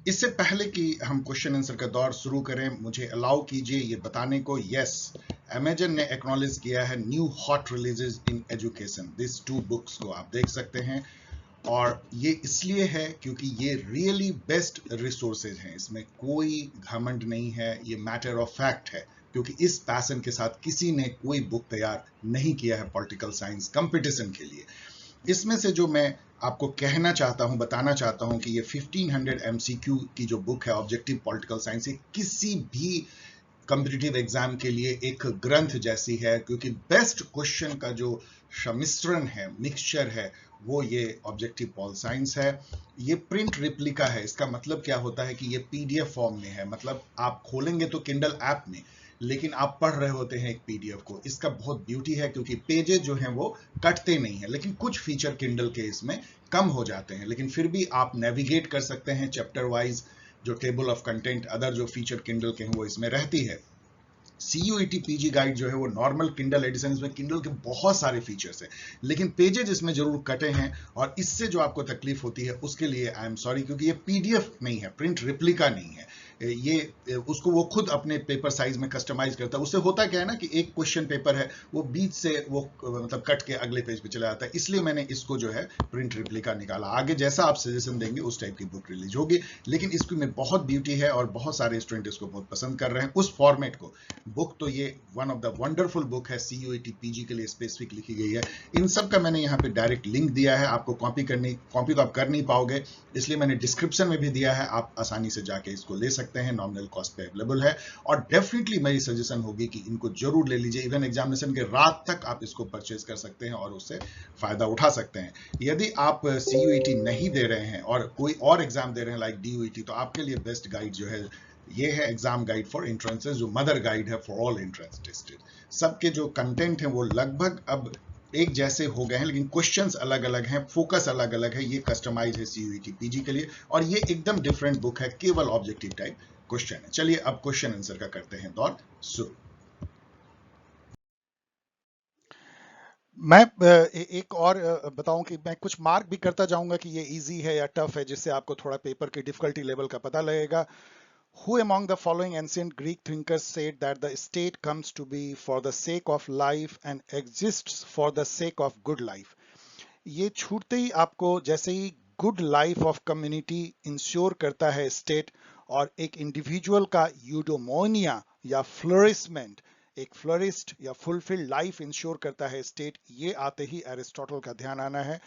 इससे पहले कि हम क्वेश्चन आंसर का दौर शुरू करें, मुझे अलाउ कीजिए ये बताने को, यस, अमेजन ने एक्नॉलेज किया है new hot releases in education, this 2 books को आप देख सकते हैं। और ये इसलिए है क्योंकि ये रियली बेस्ट रिसोर्सेज हैं, इसमें कोई घमंड नहीं है, ये मैटर ऑफ फैक्ट है, क्योंकि इस पैशन के साथ किसी ने कोई बुक तैयार नहीं किया है पॉलिटिकल साइंस कंपटीशन के लिए। इसमें से जो मैं आपको कहना चाहता हूं, बताना चाहता हूं कि ये 1500 एमसीक्यू की जो बुक है ऑब्जेक्टिव पॉलिटिकल साइंस, ये किसी भी कॉम्पिटिटिव एग्जाम के लिए एक ग्रंथ जैसी है, क्योंकि बेस्ट क्वेश्चन का जो सम्मिश्रण है, मिक्सचर है, वो ये ऑब्जेक्टिव पॉल साइंस है। ये प्रिंट रिप्लिका है, इसका मतलब क्या होता है कि ये पीडीएफ फॉर्म में है, मतलब आप खोलेंगे तो किंडल ऐप में, लेकिन आप पढ़ रहे होते हैं एक पीडीएफ को। इसका बहुत ब्यूटी है क्योंकि पेजेस जो हैं वो कटते नहीं है, लेकिन कुछ फीचर किंडल के इसमें कम हो जाते हैं, लेकिन फिर भी आप नेविगेट कर सकते हैं चैप्टर वाइज। जो टेबल ऑफ कंटेंट, अदर जो फीचर किंडल के हैं वो इसमें रहती है। CUET पीजी गाइड जो है वो नॉर्मल किंडल एडिशन, इसमें किंडल के बहुत सारे फीचर्स हैं, लेकिन पेजेज इसमें जरूर कटे हैं, और इससे जो आपको तकलीफ होती है उसके लिए आई एम सॉरी, क्योंकि ये पीडीएफ नहीं है, प्रिंट रिप्लिका नहीं है। ये उसको वो खुद अपने पेपर साइज में कस्टमाइज करता है। उससे होता क्या है ना कि एक क्वेश्चन पेपर है, वो बीच से वो मतलब कट के अगले पेज पे चला जाता है, इसलिए मैंने इसको जो है प्रिंट रिप्लिका निकाला। आगे जैसा आप सजेशन देंगे उस टाइप की बुक रिलीज होगी, लेकिन इसकी में बहुत ब्यूटी है और बहुत सारे स्टूडेंट इसको बहुत पसंद कर रहे हैं, उस फॉर्मेट को। बुक तो ये one of the wonderful book है, CUET पीजी के लिए स्पेसिफिक लिखी गई है। इन सब का मैंने यहाँ पे डायरेक्ट लिंक दिया है, आपको कॉपी तो आप कर नहीं पाओगे, इसलिए मैंने डिस्क्रिप्शन में भी दिया है, आप आसानी से जाके इसको ले सकते हैं, नॉमिनल कॉस्ट पे अवेलेबल है। और डेफिनेटली मेरी सजेशन होगी कि इनको जरूर ले लीजिए, इवन एग्जामिनेशन के रात तक आप इसको परचेज कर सकते हैं और उससे फायदा उठा सकते हैं। यदि आप CUET नहीं दे रहे हैं और कोई और एग्जाम दे रहे हैं लाइक DUET, तो आपके लिए बेस्ट गाइड जो है ये है एग्जाम गाइड फॉर एंट्रेंसेस, जो मदर गाइड है फॉर ऑल एंट्रेंस टेस्टेड। सबके जो कंटेंट है वो लगभग अब एक जैसे हो गए हैं, लेकिन क्वेश्चंस अलग अलग हैं, फोकस अलग अलग है। ये कस्टमाइज है CUET पीजी के लिए, और ये एकदम डिफरेंट बुक है, केवल ऑब्जेक्टिव टाइप क्वेश्चन है। चलिए अब क्वेश्चन आंसर का करते हैं दौर शुरू। मैं एक और बताऊं कि मैं कुछ मार्क भी करता जाऊंगा कि ये इजी है या टफ है, जिससे आपको थोड़ा पेपर की डिफिकल्टी लेवल का पता लगेगा। Who among the following ancient Greek thinkers said that the state comes to be for the sake of life and exists for the sake of good life? ये छूटते ही आपको, जैसे ही good life of community insure करता है state, और एक इंडिविजुअल का यूडोमोनिया या फ्लोरिसमेंट, एक फ्लोरिस्ट या फुलफिल्ड लाइफ इंश्योर करता है स्टेट, ये आते ही एरिस्टोटल का ध्यान आना है।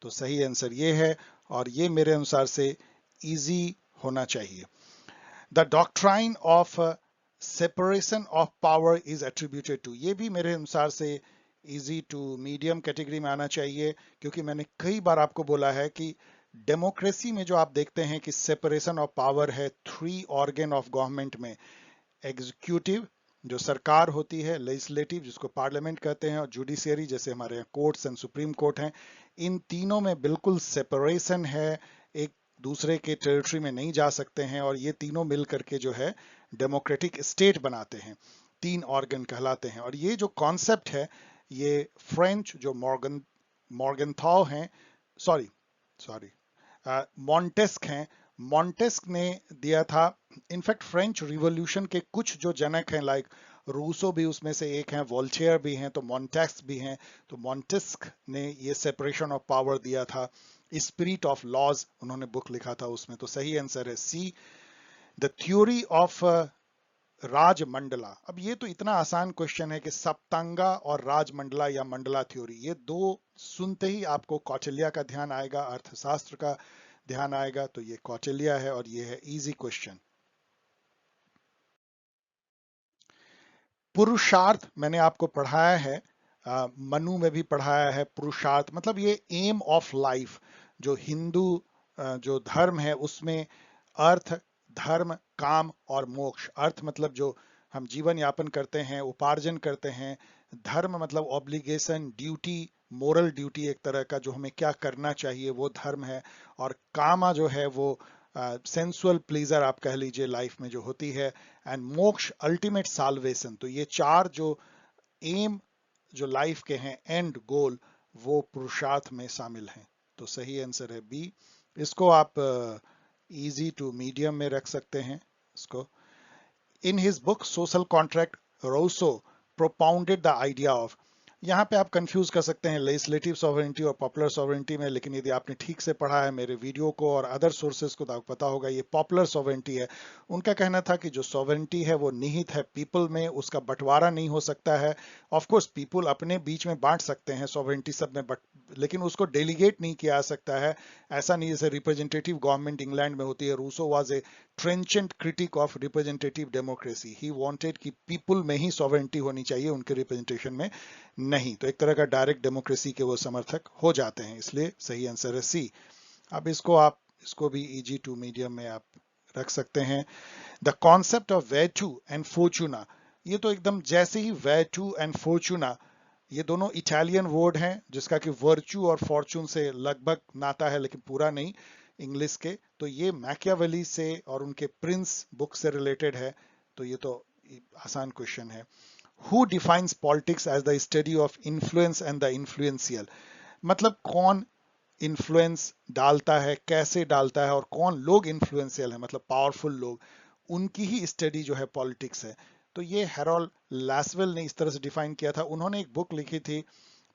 तो सही आंसर ये है, और ये मेरे अनुसार से इजी होना चाहिए। The doctrine of separation of power is attributed to, ये भी मेरे अनुसार से इजी टू मीडियम कैटेगरी में आना चाहिए, क्योंकि मैंने कई बार आपको बोला है कि डेमोक्रेसी में जो आप देखते हैं कि सेपरेशन ऑफ पावर है 3 ऑर्गन ऑफ गवर्नमेंट में। एग्जीक्यूटिव जो सरकार होती है, लेजिस्लेटिव जिसको पार्लियामेंट कहते हैं, और जुडिशियरी जैसे हमारे यहाँ कोर्ट्स एंड सुप्रीम कोर्ट हैं। इन तीनों में बिल्कुल सेपरेशन है, एक दूसरे के टेरिटरी में नहीं जा सकते हैं, और ये तीनों मिल करके जो है डेमोक्रेटिक स्टेट बनाते हैं, 3 ऑर्गन कहलाते हैं। और ये जो कॉन्सेप्ट है, ये फ्रेंच जो मॉर्गनथॉल हैं, सॉरी सॉरी मॉन्टेस्क हैं, मॉन्टेस्क ने दिया था। इनफैक्ट फ्रेंच रिवॉल्यूशन के कुछ जो जनक हैं, लाइक रूसो भी उसमें से एक हैं, वोल्टेयर भी हैं, तो मॉन्टेस्क भी हैं। तो मॉन्टेस्क ने ये सेपरेशन ऑफ पावर दिया था। स्पिरिट ऑफ लॉज उन्होंने बुक लिखा था उसमें। तो सही आंसर है सी, द थ्योरी ऑफ राजमंडला। अब ये तो इतना आसान क्वेश्चन है कि सप्तांगा और राजमंडला या मंडला थ्योरी, ये दो सुनते ही आपको कौटिल्य का ध्यान आएगा, अर्थशास्त्र का ध्यान आएगा। तो ये कौटिल्य है और ये है इजी क्वेश्चन। पुरुषार्थ मैंने आपको पढ़ाया है, मनु में भी पढ़ाया है। पुरुषार्थ मतलब ये एम ऑफ लाइफ, जो हिंदू जो धर्म है उसमें अर्थ, धर्म, काम और मोक्ष। अर्थ मतलब जो हम जीवन यापन करते हैं, उपार्जन करते हैं। धर्म मतलब ऑब्लिगेशन, ड्यूटी, मोरल ड्यूटी एक तरह का, जो हमें क्या करना चाहिए, वो धर्म है। और कामा जो है वो सेंसुअल प्लीजर आप कह लीजिए, लाइफ में जो होती है। एंड मोक्ष अल्टीमेट साल्वेशन। तो ये चार जो एम जो लाइफ के हैं, एंड गोल, वो पुरुषार्थ में शामिल हैं। तो सही आंसर है बी। इसको आप इजी टू मीडियम में रख सकते हैं इसको। In his book Social Contract, Rousseau propounded the idea of, यहाँ पे आप कंफ्यूज कर सकते हैं लेजिस्लेटिव सॉवरेनिटी और पॉपुलर सॉवरेनिटी में, लेकिन यदि आपने ठीक से पढ़ा है मेरे वीडियो को और अदर सोर्सेज को तो आपको पता होगा ये पॉपुलर सॉवरेनिटी है। उनका कहना था कि जो सॉवरेनिटी है वो निहित है पीपल में, उसका बंटवारा नहीं हो सकता है। ऑफ कोर्स पीपल अपने बीच में बांट सकते हैं सॉवरेनिटी सब में, बट लेकिन उसको डेलीगेट नहीं किया जा सकता है। ऐसा नहीं जैसे रिप्रेजेंटेटिव गवर्नमेंट इंग्लैंड में होती है। Rousseau was a trenchant critic of representative democracy. He wanted कि पीपल में ही सॉवरेनिटी होनी चाहिए, उनके रिप्रेजेंटेशन में नहीं। तो एक तरह का डायरेक्ट डेमोक्रेसी के वो समर्थक हो जाते हैं, इसलिए सही आंसर है सी। अब इसको भी इजी टू मीडियम में आप रख सकते हैं। The concept of virtue and Fortuna, ये तो एकदम जैसे ही वर्चू एंड फॉर्चूना, ये दोनों इटालियन वर्ड हैं जिसका कि वर्चू और फॉर्चून से लगभग नाता है लेकिन पूरा नहीं इंग्लिश के। तो ये मैकियावेली से और उनके प्रिंस बुक से रिलेटेड है, तो ये तो आसान क्वेश्चन है। Who defines politics as the study of influence and the influential, मतलब कौन इन्फ्लुएंस डालता है, कैसे डालता है, और कौन लोग इन्फ्लुएंशियल है मतलब पावरफुल लोग, उनकी ही स्टडी जो है पॉलिटिक्स है। तो ये हैरोल्ड लैसवेल ने इस तरह से डिफाइन किया था। उन्होंने एक बुक लिखी थी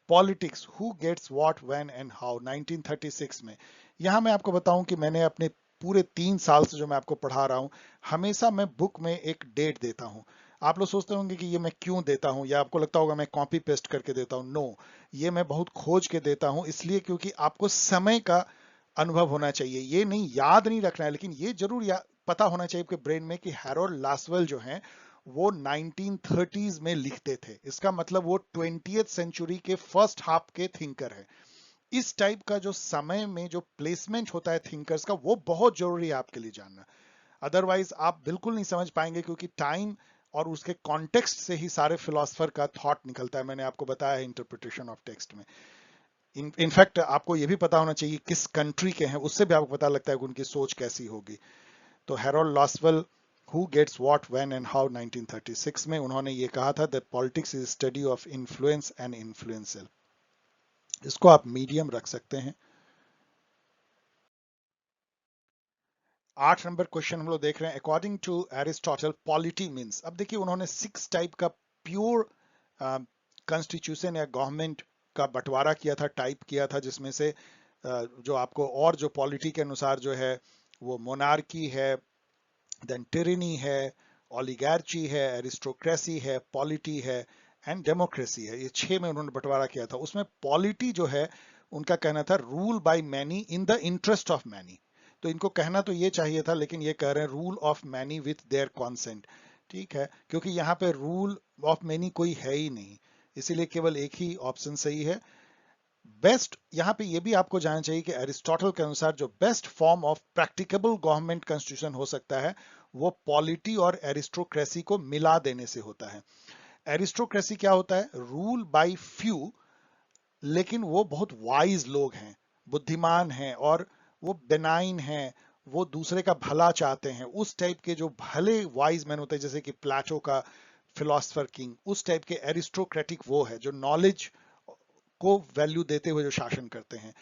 politics, who gets what when and how, 1936 में। यहाँ मैं आपको बताऊं कि मैंने अपने पूरे 3 साल से जो मैं आपको पढ़ा रहा हूं, हमेशा मैं बुक में एक डेट देता हूं। आप लोग सोचते होंगे कि ये मैं क्यों देता हूं, या आपको लगता होगा मैं कॉपी पेस्ट करके देता हूं। नो, ये मैं बहुत खोज के देता हूं, इसलिए क्योंकि आपको समय का अनुभव होना चाहिए। ये नहीं याद नहीं रखना है, लेकिन ये जरूर पता होना चाहिए आपके ब्रेन में कि हैरोल्ड लासवेल जो हैं वो 1930s में लिखते थे। इसका मतलब वो 20th सेंचुरी के फर्स्ट हाफ के थिंकर है। इस टाइप का जो समय में जो प्लेसमेंट होता है थिंकर्स का, वो बहुत जरूरी है आपके लिए जानना। अदरवाइज आप बिल्कुल नहीं समझ पाएंगे, क्योंकि टाइम और उसके कॉन्टेक्स्ट से ही सारे फिलोसफर का थॉट निकलता है। मैंने आपको बताया है इंटरप्रिटेशन ऑफ टेक्स्ट में। इनफैक्ट आपको यह भी पता होना चाहिए किस कंट्री के हैं, उससे भी आपको पता लगता है कि उनकी सोच कैसी होगी। तो Harold Lasswell who gets what when and how 1936 में उन्होंने ये कहा था that politics is study of influence and influential. इसको आप मीडियम रख सकते हैं। 8 नंबर क्वेश्चन हम लोग देख रहे हैं। According to Aristotle polity means, अब देखिए उन्होंने 6 टाइप का प्योर कॉन्स्टिट्यूशन या गवर्नमेंट का बंटवारा किया था, टाइप किया था, जिसमें से जो आपको और जो पॉलिटी के अनुसार जो है वो मोनार्की है, देन टिरेनी है, ओलिगार्ची है, एरिस्टोक्रेसी है, पॉलिटी है एंड डेमोक्रेसी है। ये 6 में उन्होंने बंटवारा किया था। उसमें पॉलिटी जो है उनका कहना था rule by many in the interest of many. तो इनको कहना तो ये चाहिए था, लेकिन ये कह रहे हैं rule of many with their consent. ठीक है, क्योंकि यहाँ पे रूल ऑफ मैनी कोई है ही नहीं, इसीलिए केवल एक ही ऑप्शन सही है। बेस्ट, यहाँ पे ये भी आपको जानना चाहिए कि एरिस्टोटल के अनुसार जो best form of practicable government constitution हो सकता है वो पॉलिटी और एरिस्टोक्रेसी को मिला देने से होता है। एरिस्टोक्रेसी क्या होता है? रूल बाय फ्यू, लेकिन वो बहुत वाइज लोग हैं, बुद्धिमान हैं और वो बेनाइन हैं, वो दूसरे का भला चाहते हैं। उस टाइप के जो भले वाइज मैन होते हैं, जैसे कि प्लेटो का फिलोसफर किंग, उस टाइप के एरिस्टोक्रेटिक वो है जो नॉलेज को वैल्यू देते हुए जो शासन करते हैं।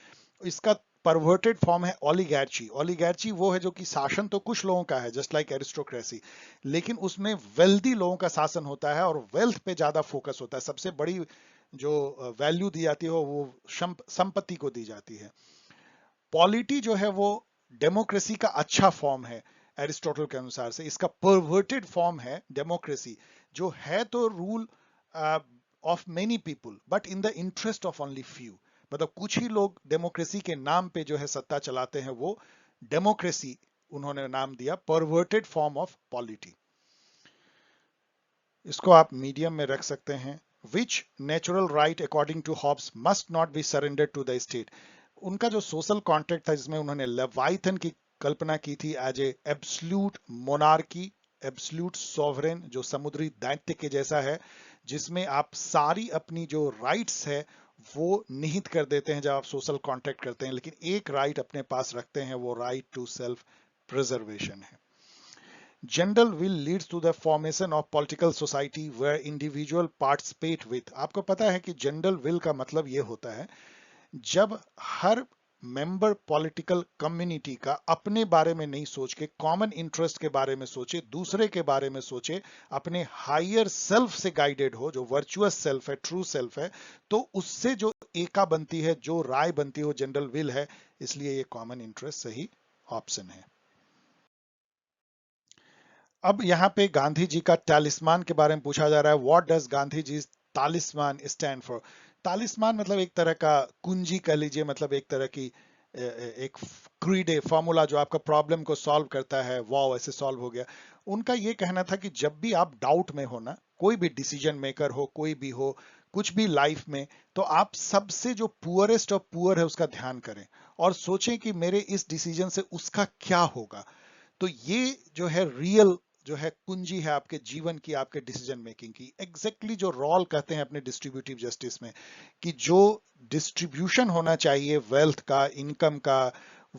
इसका परवर्टेड फॉर्म है ओलिगार्ची। ओलिगार्ची वो है जो कि शासन तो कुछ लोगों का है जस्ट लाइक एरिस्टोक्रेसी, लेकिन उसमें वेल्दी लोगों का शासन होता है और वेल्थ पे ज्यादा फोकस होता है। सबसे बड़ी जो वैल्यू दी जाती है वो संपत्ति को दी जाती है। पॉलिटी जो है वो डेमोक्रेसी का अच्छा फॉर्म है एरिस्टोटल के अनुसार से। इसका परवर्टेड फॉर्म है डेमोक्रेसी, जो है तो rule of many people but in the interest of only few. मतलब कुछ ही लोग डेमोक्रेसी के नाम पे जो है सत्ता चलाते हैं, वो डेमोक्रेसी उन्होंने नाम दिया, परवर्टेड फॉर्म ऑफ पॉलिटी। इसको आप मीडियम में रख सकते हैं। Which natural right according to Hobbes must not be surrendered to the state. उनका जो सोशल कॉन्ट्रैक्ट था जिसमें उन्होंने लेवाइथन की कल्पना की थी as a absolute monarchy, absolute sovereign, जो समुद्री दैत्य के जैसा है, जिसमें आप सारी अपनी जो राइट्स है वो निहित कर देते हैं जब आप सोशल कॉन्ट्रैक्ट करते हैं, लेकिन एक राइट अपने पास रखते हैं, वो राइट टू सेल्फ प्रिजर्वेशन है। General will leads to the formation of political society where individual participate with. आपको पता है कि जनरल विल का मतलब ये होता है जब हर मेंबर पॉलिटिकल कम्युनिटी का अपने बारे में नहीं सोच के कॉमन इंटरेस्ट के बारे में सोचे, दूसरे के बारे में सोचे, अपने हायर सेल्फ से गाइडेड हो, जो वर्चुअस सेल्फ है, ट्रू सेल्फ है, तो उससे जो एका बनती है, जो राय बनती है, वो जनरल विल है। इसलिए ये कॉमन इंटरेस्ट सही ऑप्शन है। अब यहाँ पे गांधी जी का टैलिस्मान के बारे में पूछा जा रहा है, what does Gandhi ji talisman stand for. Talisman मतलब एक तरह का कुंजी कह लीजिए, मतलब एक तरह की एक क्रीड है, फॉर्मूला जो आपका प्रॉब्लम को सॉल्व करता है। वाओ, ऐसे सॉल्व हो गया। उनका ये कहना था कि जब भी आप डाउट में हो ना, कोई भी डिसीजन मेकर हो, कोई भी हो, कुछ भी लाइफ में, तो आप सबसे जो पुअरेस्ट ऑफ पुअर है उसका ध्यान करें और सोचें कि मेरे इस डिसीजन से उसका क्या होगा। तो ये जो है रियल जो है कुंजी है आपके जीवन की, आपके डिसीजन मेकिंग की। एग्जैक्टली जो रोल कहते हैं अपने डिस्ट्रीब्यूटिव जस्टिस में, कि जो डिस्ट्रीब्यूशन होना चाहिए वेल्थ का, इनकम का,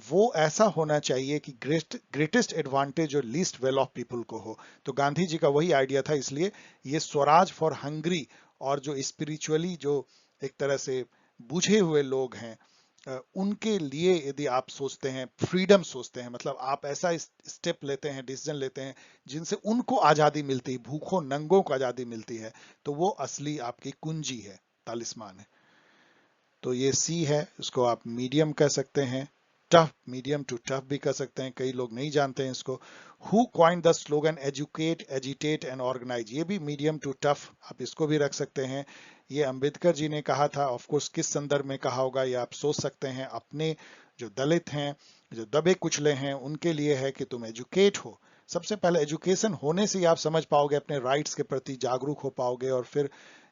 वो ऐसा होना चाहिए कि ग्रेटेस्ट एडवांटेज और लीस्ट वेल ऑफ पीपल को हो। तो गांधी जी का वही आइडिया था। इसलिए ये स्वराज फॉर हंगरी और जो स्पिरिचुअली जो एक तरह से बुझे हुए लोग हैं, उनके लिए यदि आप सोचते हैं, फ्रीडम सोचते हैं, मतलब आप ऐसा स्टेप लेते हैं, डिसीजन लेते हैं जिनसे उनको आजादी मिलती है, भूखों नंगों को आजादी मिलती है, तो वो असली आपकी कुंजी है, तालिस्मान है। तो ये सी है, इसको आप मीडियम कह सकते हैं, टफ, मीडियम टू टफ भी कह सकते हैं, कई लोग नहीं जानते हैं इसको। Who coined the slogan educate, agitate and organize, ये भी मीडियम टू टफ, आप इसको भी रख सकते हैं। ये अंबेडकर जी ने कहा था। ऑफ कोर्स किस संदर्भ में कहा होगा ये आप सोच सकते हैं। अपने जो दलित हैं, जो दबे कुचले हैं, उनके लिए है कि तुम एजुकेट हो। सबसे पहले एजुकेशन होने से ही आप समझ पाओगे, अपने राइट्स के प्रति जागरूक हो पाओगे, और फिर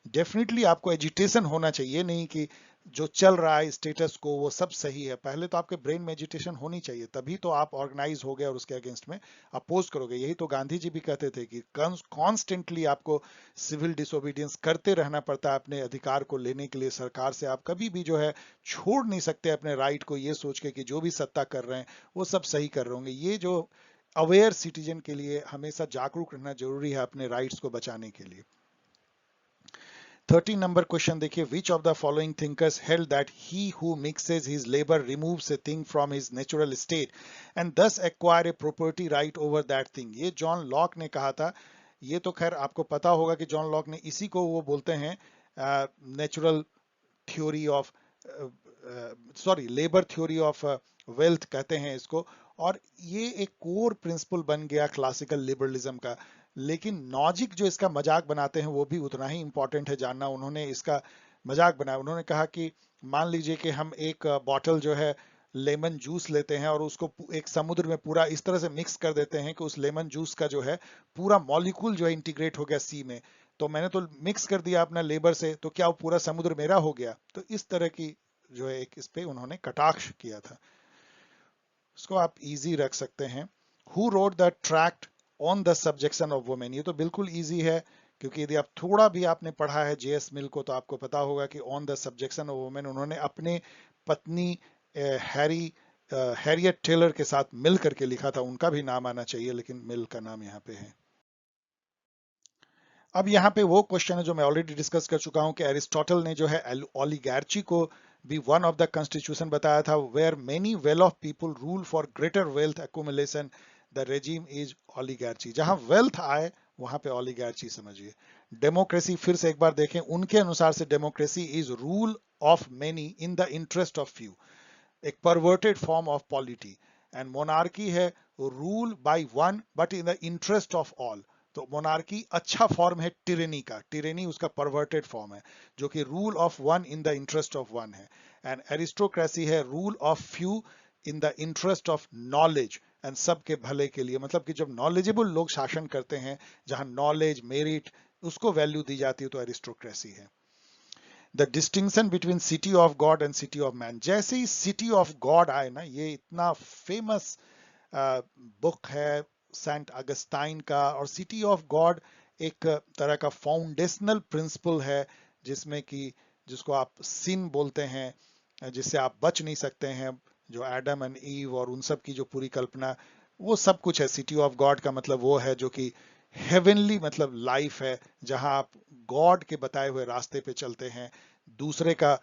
डेफिनेटली आपको एजिटेशन होना चाहिए, नहीं कि जो चल रहा है स्टेटस को वो सब सही है। पहले तो आपके ब्रेन में एजिटेशन होनी चाहिए, तभी तो आप ऑर्गेनाइज हो गए और उसके अगेंस्ट में अपोज करोगे। यही तो गांधी जी भी कहते थे कि कॉन्स्टेंटली आपको सिविल डिसोबीडियंस करते रहना पड़ता है अपने अधिकार को लेने के लिए सरकार से। आप कभी भी जो है छोड़ नहीं सकते अपने राइट को, ये सोच के कि जो भी सत्ता कर रहे हैं वो सब सही कर रहे होंगे। ये जो अवेयर सिटीजन के लिए हमेशा जागरूक रहना जरूरी है अपने राइट्स को बचाने के लिए। 13 नंबर क्वेश्चन देखिए, which of the following thinkers held that he who mixes his labour removes a thing from his natural state and thus acquire a property right over that thing. ये John Locke ने कहा था। ये तो खैर आपको पता होगा कि जॉन लॉक ने, इसी को वो बोलते हैं natural theory of, sorry, labour theory of wealth कहते हैं इसको। और ये एक कोर प्रिंसिपल बन गया क्लासिकल लिबरलिज्म का। लेकिन नॉजिक जो इसका मजाक बनाते हैं वो भी उतना ही इंपॉर्टेंट है जानना। उन्होंने इसका मजाक बनाया। उन्होंने कहा कि मान लीजिए कि हम एक बॉटल जो है लेमन जूस लेते हैं और उसको एक समुद्र में पूरा इस तरह से मिक्स कर देते हैं कि उस लेमन जूस का जो है पूरा मॉलिक्यूल जो है इंटीग्रेट हो गया सी में। तो मैंने तो मिक्स कर दिया अपना लेबर से, तो क्या वो पूरा समुद्र मेरा हो गया? तो इस तरह की जो है एक इस पे उन्होंने कटाक्ष किया था। इसको आप इजी रख सकते हैं। Who wrote the tract on the subjection of women. ये तो बिल्कुल इजी है, क्योंकि यदि आप थोड़ा भी आपने पढ़ा है जेएस मिल को तो आपको पता होगा कि on the subjection of women उन्होंने अपने पत्नी हैरियट टेलर के साथ मिल करके लिखा था। उनका भी नाम आना चाहिए, लेकिन मिल का नाम यहाँ पे है। अब यहाँ पे वो क्वेश्चन है जो मैं ऑलरेडी डिस्कस कर चुका हूँ कि एरिस्टोटल ने जो है ओलिगार्ची को भी वन ऑफ द कॉन्स्टिट्यूशन बताया था, where many well off people rule for greater wealth accumulation the regime is oligarchy. जहां वेल्थ आए वहां पे ओलिगार्ची समझिए। डेमोक्रेसी फिर से एक बार देखें, उनके अनुसार से democracy is rule of many in the interest of few, एक perverted form of polity. And monarchy है rule by one but in the interest of all. तो मोनार्की अच्छा फॉर्म है टिरेनी का, टिरेनी उसका परवर्टेड फॉर्म है जो कि rule of one in the interest of one है। एंड एरिस्टोक्रेसी है rule of few in the interest of knowledge and सबके भले के लिए। मतलब कि जब नॉलेजेबल लोग शासन करते हैं, जहां नॉलेज मेरिट उसको वैल्यू दी जाती है, तो एरिस्टोक्रेसी है। The distinction between city of God and city of man. जैसे ही सिटी ऑफ गॉड आए ना, ये इतना फेमस बुक है सेंट अगस्टाइन का, और सिटी ऑफ गॉड एक तरह का फाउंडेशनल प्रिंसिपल है जिसमें कि जिसको आप सिन बोलते हैं, जिससे आप बच नहीं सकते हैं, जो एडम एंड ईव और उन सब की जो पूरी कल्पना, वो सब कुछ है। सिटी ऑफ गॉड का मतलब वो है जो कि हेवनली मतलब लाइफ है, जहां आप गॉड के बताए हुए रास्ते पे चलते हैं, दूसरे का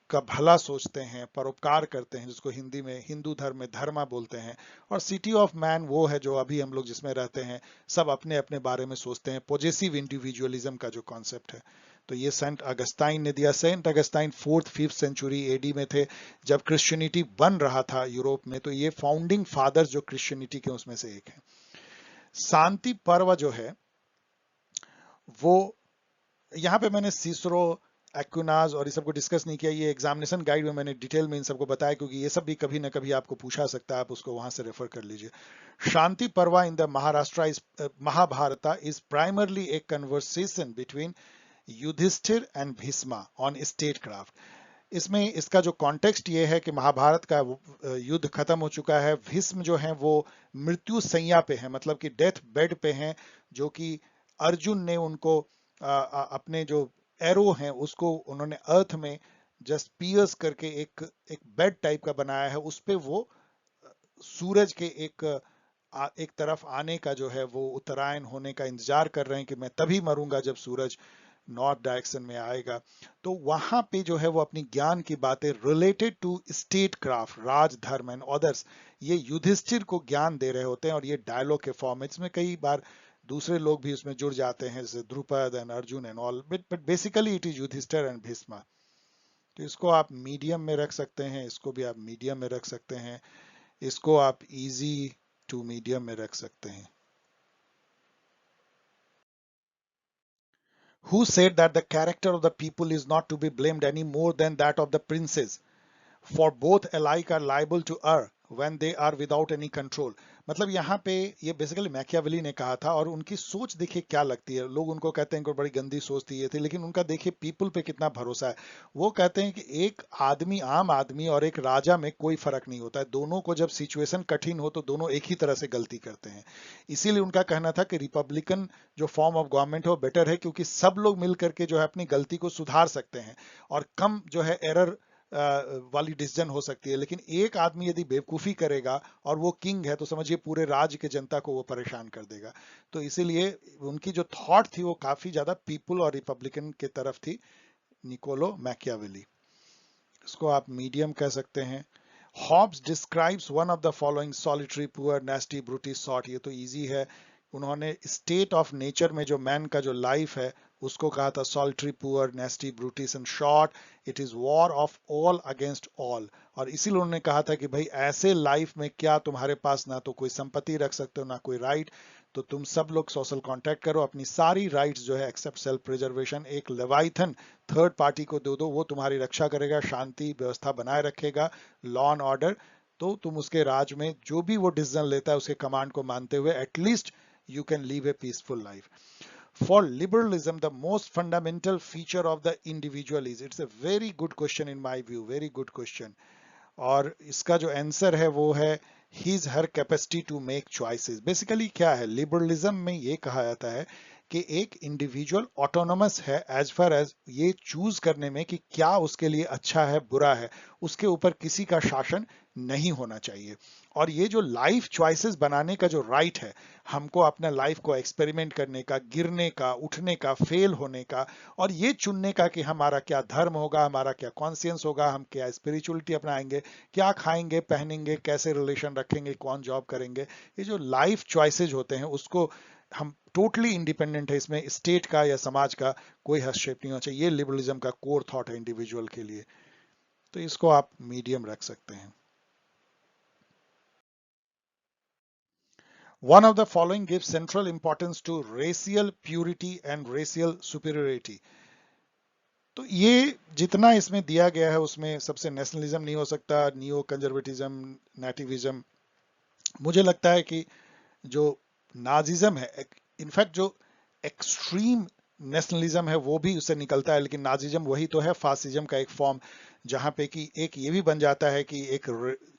का भला सोचते हैं, परोपकार करते हैं, जिसको हिंदी में हिंदू धर्म में धर्मा बोलते हैं। और सिटी ऑफ मैन वो है जो अभी हम लोग जिसमें रहते हैं, सब अपने अपने बारे में सोचते हैं, पॉजिटिव इंडिविजुअलिज्म का जो कॉन्सेप्ट है। तो ये सेंट अगस्टाइन ने दिया। Saint Augustine 4th-5th century AD में थे जब क्रिश्चियनिटी बन रहा था यूरोप में। तो ये फाउंडिंग फादर्स जो क्रिश्चियनिटी के उसमें से एक है। शांति पर्व जो है वो, यहाँ पे मैंने सीसरो, एक्विनाज और ये सबको डिस्कस नहीं किया। ये एग्जामिनेशन गाइड में मैंने डिटेल में इन सबको बताया, क्योंकि ये सब भी कभी ना कभी आपको पूछा सकता है, आप उसको वहां से रेफर कर लीजिए। Shanti Parva in the Maharashtra is Mahabharata is primarily a conversation between Yudhishthira and Bhishma on statecraft. इसमें इसका जो कॉन्टेक्स्ट ये है कि महाभारत का युद्ध खत्म हो चुका है, भीष्म जो है वो मृत्यु सैया पे है, मतलब कि डेथ बेड पे हैं, जो कि अर्जुन ने उनको अपने जो एरो हैं उसको उन्होंने अर्थ में जस्ट पियर्स करके एक एक बेड टाइप का बनाया है, उस पे वो सूरज के एक तरफ आने का जो है वो उत्तरायण होने का इंतजार कर रहे हैं कि मैं तभी मरूंगा जब सूरज नॉर्थ डायरेक्शन में आएगा। तो वहां पे जो है वो अपनी ज्ञान की बातें रिलेटेड टू स्टेट क्राफ्ट, राज धर्म एंड अदर्स, ये युधिष्ठिर को ज्ञान दे रहे होते हैं, और ये डायलॉग के फॉर्म में। इसमें कई बार दूसरे लोग भी उसमें जुड़ जाते हैं, जैसे Drupad and Arjun and all, but basically it is Yudhishthira and Bhishma. तो इसको आप मीडियम में रख सकते हैं, इसको भी आप मीडियम में रख सकते हैं, इसको आप इजी टू मीडियम में रख सकते हैं। Who said that the character of the people is not to be blamed any more than that of the princes? For both alike are liable to err when they are without any control. मतलब यहाँ पे ये basically Machiavelli ने कहा था, और उनकी सोच देखिए क्या लगती है। लोग उनको कहते हैं कि बड़ी गंदी सोच थी, ये थी, लेकिन उनका देखिए पीपल पे कितना भरोसा है। वो कहते हैं कि एक आदमी, आम आदमी और एक राजा में कोई फर्क नहीं होता है, दोनों को जब सिचुएशन कठिन हो तो दोनों एक ही तरह से गलती करते हैं। इसीलिए उनका कहना था कि रिपब्लिकन जो फॉर्म ऑफ गवर्नमेंट है वो बेटर है, क्योंकि सब लोग मिल करके जो है अपनी गलती को सुधार सकते हैं, और कम जो है एरर वाली डिसीजन हो सकती है। लेकिन एक आदमी यदि बेवकूफी करेगा और वो किंग है, तो समझिए पूरे राज्य के जनता को वो परेशान कर देगा। तो इसीलिए उनकी जो थॉट थी वो काफी ज्यादा पीपल और रिपब्लिकन के तरफ थी, निकोलो मैकियावेली। इसको आप मीडियम कह सकते हैं। Hobbes describes one of the following solitary poor nasty brutish short. ये तो इजी है। उन्होंने स्टेट ऑफ नेचर में जो मैन का जो लाइफ है उसको कहा था solitary poor nasty brutish and short it is war of all against all. और इसीलिए उन्होंने कहा था कि भाई ऐसे लाइफ में क्या तुम्हारे पास ना तो कोई संपत्ति रख सकते हो ना कोई राइट, तो तुम सब लोग सोशल कॉन्ट्रैक्ट करो, अपनी सारी राइट्स जो है एक्सेप्ट सेल्फ प्रिजर्वेशन एक लेवाइथन थर्ड पार्टी को दे दो, वो तुम्हारी रक्षा करेगा, शांति व्यवस्था बनाए रखेगा, लॉ एंड ऑर्डर। तो तुम उसके राज में जो भी वो डिसीजन लेता है उसके कमांड को मानते हुए at least you can live a peaceful life. For liberalism, the most fundamental feature of the individual is, it's a very good question in my view, very good question. और इसका जो आंसर है वो है his her capacity to make choices. Basically क्या है, liberalism में ये कहा जाता है कि एक इंडिविजुअल ऑटोनोमस है एज फार एज ये चूज करने में कि क्या उसके लिए अच्छा है बुरा है, उसके ऊपर किसी का शासन नहीं होना चाहिए। और ये जो लाइफ चॉइसेस बनाने का जो राइट है, हमको अपना लाइफ को एक्सपेरिमेंट करने का, गिरने का, उठने का, फेल होने का, और ये चुनने का कि हमारा क्या धर्म होगा, हमारा क्या कॉन्शियंस होगा, हम क्या स्पिरिचुअलिटी अपनाएंगे, क्या खाएंगे पहनेंगे, कैसे रिलेशन रखेंगे, कौन जॉब करेंगे, ये जो लाइफ चॉइसेस होते हैं उसको हम टोटली इंडिपेंडेंट है, इसमें स्टेट का या समाज का कोई हस्तक्षेप नहीं होना चाहिए। ये लिबरलिज्म का कोर थॉट है इंडिविजुअल के लिए। तो इसको आप मीडियम रख सकते हैं। One of the following gives central importance to racial purity and racial superiority. तो ये जितना इसमें दिया गया है उसमें सबसे नेशनलिज्म नहीं हो सकता, नियो कंजर्वेटिज्म, नेटिविज्म। मुझे लगता है कि जो नाजिज्म है, इनफैक्ट जो एक्सट्रीम नेशनलिज्म है वो भी उससे निकलता है, लेकिन नाजिज्म वही तो है, फासिज्म का एक फॉर्म, जहां पे कि एक ये भी बन जाता है कि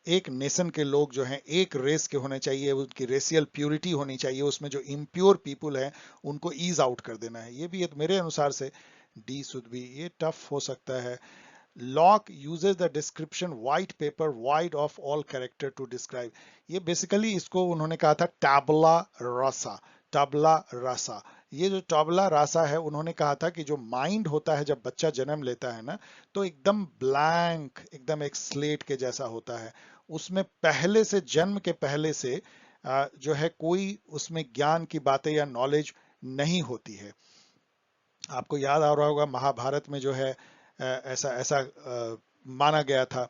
एक नेशन के लोग जो हैं एक रेस के होने चाहिए, उनकी रेशियल प्योरिटी होनी चाहिए, उसमें जो इम्प्योर पीपुल हैं उनको ईज आउट कर देना है। ये भी मेरे अनुसार से डी शुड बी, ये टफ हो सकता है। Locke uses the description white paper void of all character to describe, ये बेसिकली इसको उन्होंने कहा था टैबुला रासा। टबला रासा। ये जो टबला रासा है, उन्होंने कहा था कि जो माइंड होता है जब बच्चा जन्म लेता है ना, तो एकदम ब्लैंक, एकदम एक स्लेट के जैसा होता है। उसमें पहले से, जन्म के पहले से जो है कोई उसमें ज्ञान की बातें या नॉलेज नहीं होती है। आपको याद आ रहा होगा महाभारत में जो है ऐसा ऐसा माना गया था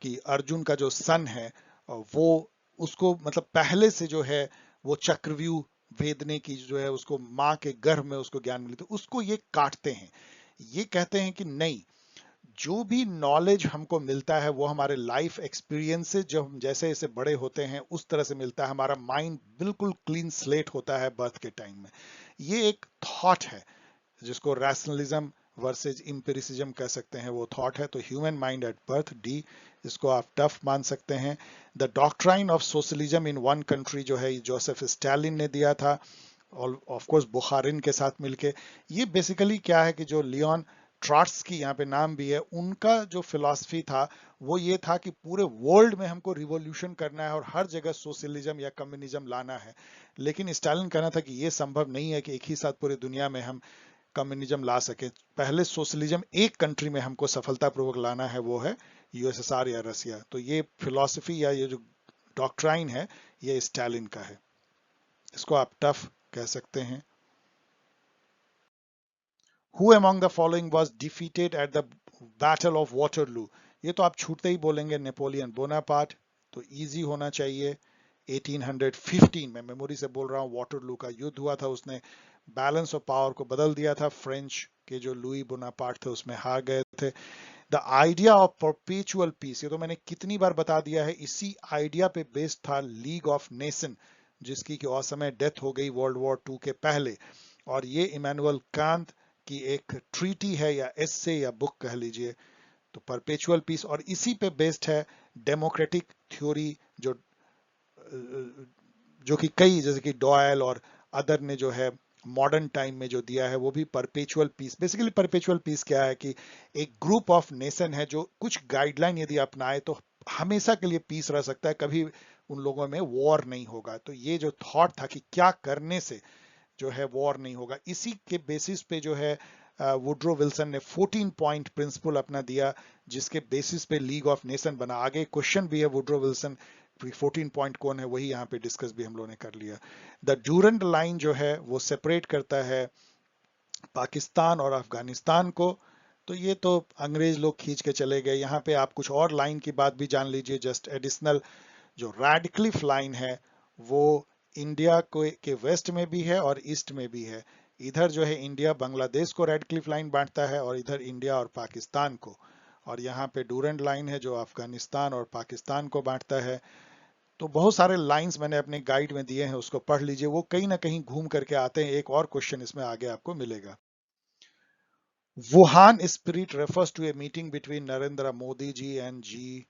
कि अर्जुन का जो सन है वो, उसको मतलब पहले से जो है वो चक्रव्यूह भेदने की जो है, उसको माँ के गर्भ में उसको ज्ञान मिली, तो उसको ये काटते हैं। ये कहते हैं कि नहीं, जो भी नॉलेज हमको मिलता है वो हमारे लाइफ एक्सपीरियंस से, जब हम जैसे जैसे बड़े होते हैं उस तरह से मिलता है। हमारा माइंड बिल्कुल क्लीन स्लेट होता है बर्थ के टाइम में। ये एक थॉट है जिसको रैशनलिज्म वर्सेज इंपेरिसिज्म कह सकते हैं, वो थॉट है। तो human mind at birth, D, इसको आप टफ मान सकते हैं। The doctrine of socialism in one country जो है, जोसेफ स्टालिन ने दिया था, और ऑफ कोर्स बुखारिन के साथ मिलके। ये बेसिकली क्या है कि जो लियोन ट्रॉट्स्की, यहाँ पे नाम भी है, उनका जो फिलॉसफी था वो ये था कि पूरे वर्ल्ड में हमको रिवॉल्यूशन करना है और हर जगह सोशलिज्म या कम्युनिज्म लाना है। लेकिन स्टालिन कहना था कि ये संभव नहीं है कि एक ही साथ पूरी दुनिया में हम कम्युनिज्म ला सके। पहले सोशलिज्म एक कंट्री में हमको सफलतापूर्वक लाना है, वो है यूएसएसआर या रसिया। तो ये फिलॉसफी या ये जो डॉक्ट्राइन है, ये स्टालिन का है। इसको आप टफ कह सकते हैं। Who among the following was defeated at the Battle of Waterloo? ये तो आप छूटते ही बोलेंगे नेपोलियन बोनापार्ट, तो इजी होना चाहिए। 1815 में, मेमोरी से बोल रहा हूँ, वाटरलू का युद्ध हुआ था, उसने बैलेंस ऑफ पावर को बदल दिया था। फ्रेंच के जो लुई बोनापार्ट थे उसमें हार गए थे। The idea of perpetual peace, ये तो मैंने कितनी बार बता दिया है, इसी आइडिया पे बेस्ड था लीग ऑफ नेशन, जिसकी कि असमय डेथ हो गई वर्ल्ड वॉर 2 के पहले। और ये इमैनुअल कांत की एक ट्रीटी है या एस्से या बुक कह लीजिए। तो परपेचुअल पीस, और इसी पे बेस्ड है डेमोक्रेटिक थ्योरी, जो कि कई, जैसे कि डॉयल और अदर ने जो है मॉडर्न टाइम में जो दिया है, वो भी perpetual peace. Basically perpetual peace क्या है कि एक ग्रुप ऑफ नेशन है जो कुछ गाइडलाइन यदि अपनाए तो हमेशा के लिए पीस रह सकता है, कभी उन लोगों में वॉर नहीं होगा। तो ये जो थॉट था कि क्या करने से जो है वॉर नहीं होगा, इसी के बेसिस पे जो है वुड्रो विल्सन ने 14 पॉइंट प्रिंसिपल अपना दिया, जिसके बेसिस पे लीग ऑफ नेशन बना। आगे क्वेश्चन भी है वुड्रो विल्सन 14 पॉइंट कौन है, वही यहाँ पे डिस्कस भी हम लोगों ने कर लिया। द डूरंट लाइन जो है वो सेपरेट करता है पाकिस्तान और अफगानिस्तान को। तो ये तो अंग्रेज लोग खींच के चले गए। यहाँ पे आप कुछ और लाइन की बात भी जान लीजिए, जस्ट एडिशनल। जो रैडक्लिफ लाइन है वो इंडिया को के वेस्ट में भी है और ईस्ट में भी है। इधर जो है इंडिया बांग्लादेश को रैडक्लिफ लाइन बांटता है, और इधर इंडिया और पाकिस्तान को। और यहाँ पे डूरंट लाइन है जो अफगानिस्तान और पाकिस्तान को बांटता है। तो बहुत सारे लाइंस मैंने अपने गाइड में दिए हैं, उसको पढ़ लीजिए, वो कहीं ना कहीं घूम करके आते हैं। एक और क्वेश्चन इसमें आगे आपको मिलेगा। Wuhan spirit refers to a meeting between Narendra Modi ji and Xi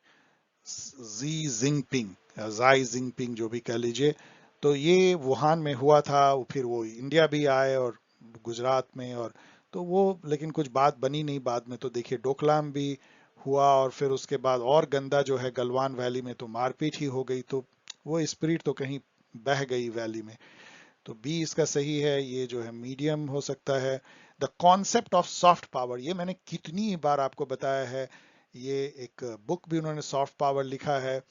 Jinping, Xi Jinping जो भी कह लीजिए। तो ये वुहान में हुआ था, फिर वो इंडिया भी आए और गुजरात में, और तो वो लेकिन कुछ बात बनी नहीं बाद में। तो देखिए डोकलाम भी हुआ, और फिर उसके बाद और गंदा जो है गलवान वैली में तो मारपीट ही हो गई, तो वो स्पिरिट तो कहीं बह गई वैली में। तो बी इसका सही है, ये जो है मीडियम हो सकता है। The concept of soft power, ये मैंने कितनी बार आपको बताया है। ये एक बुक भी उन्होंने सॉफ्ट पावर लिखा है,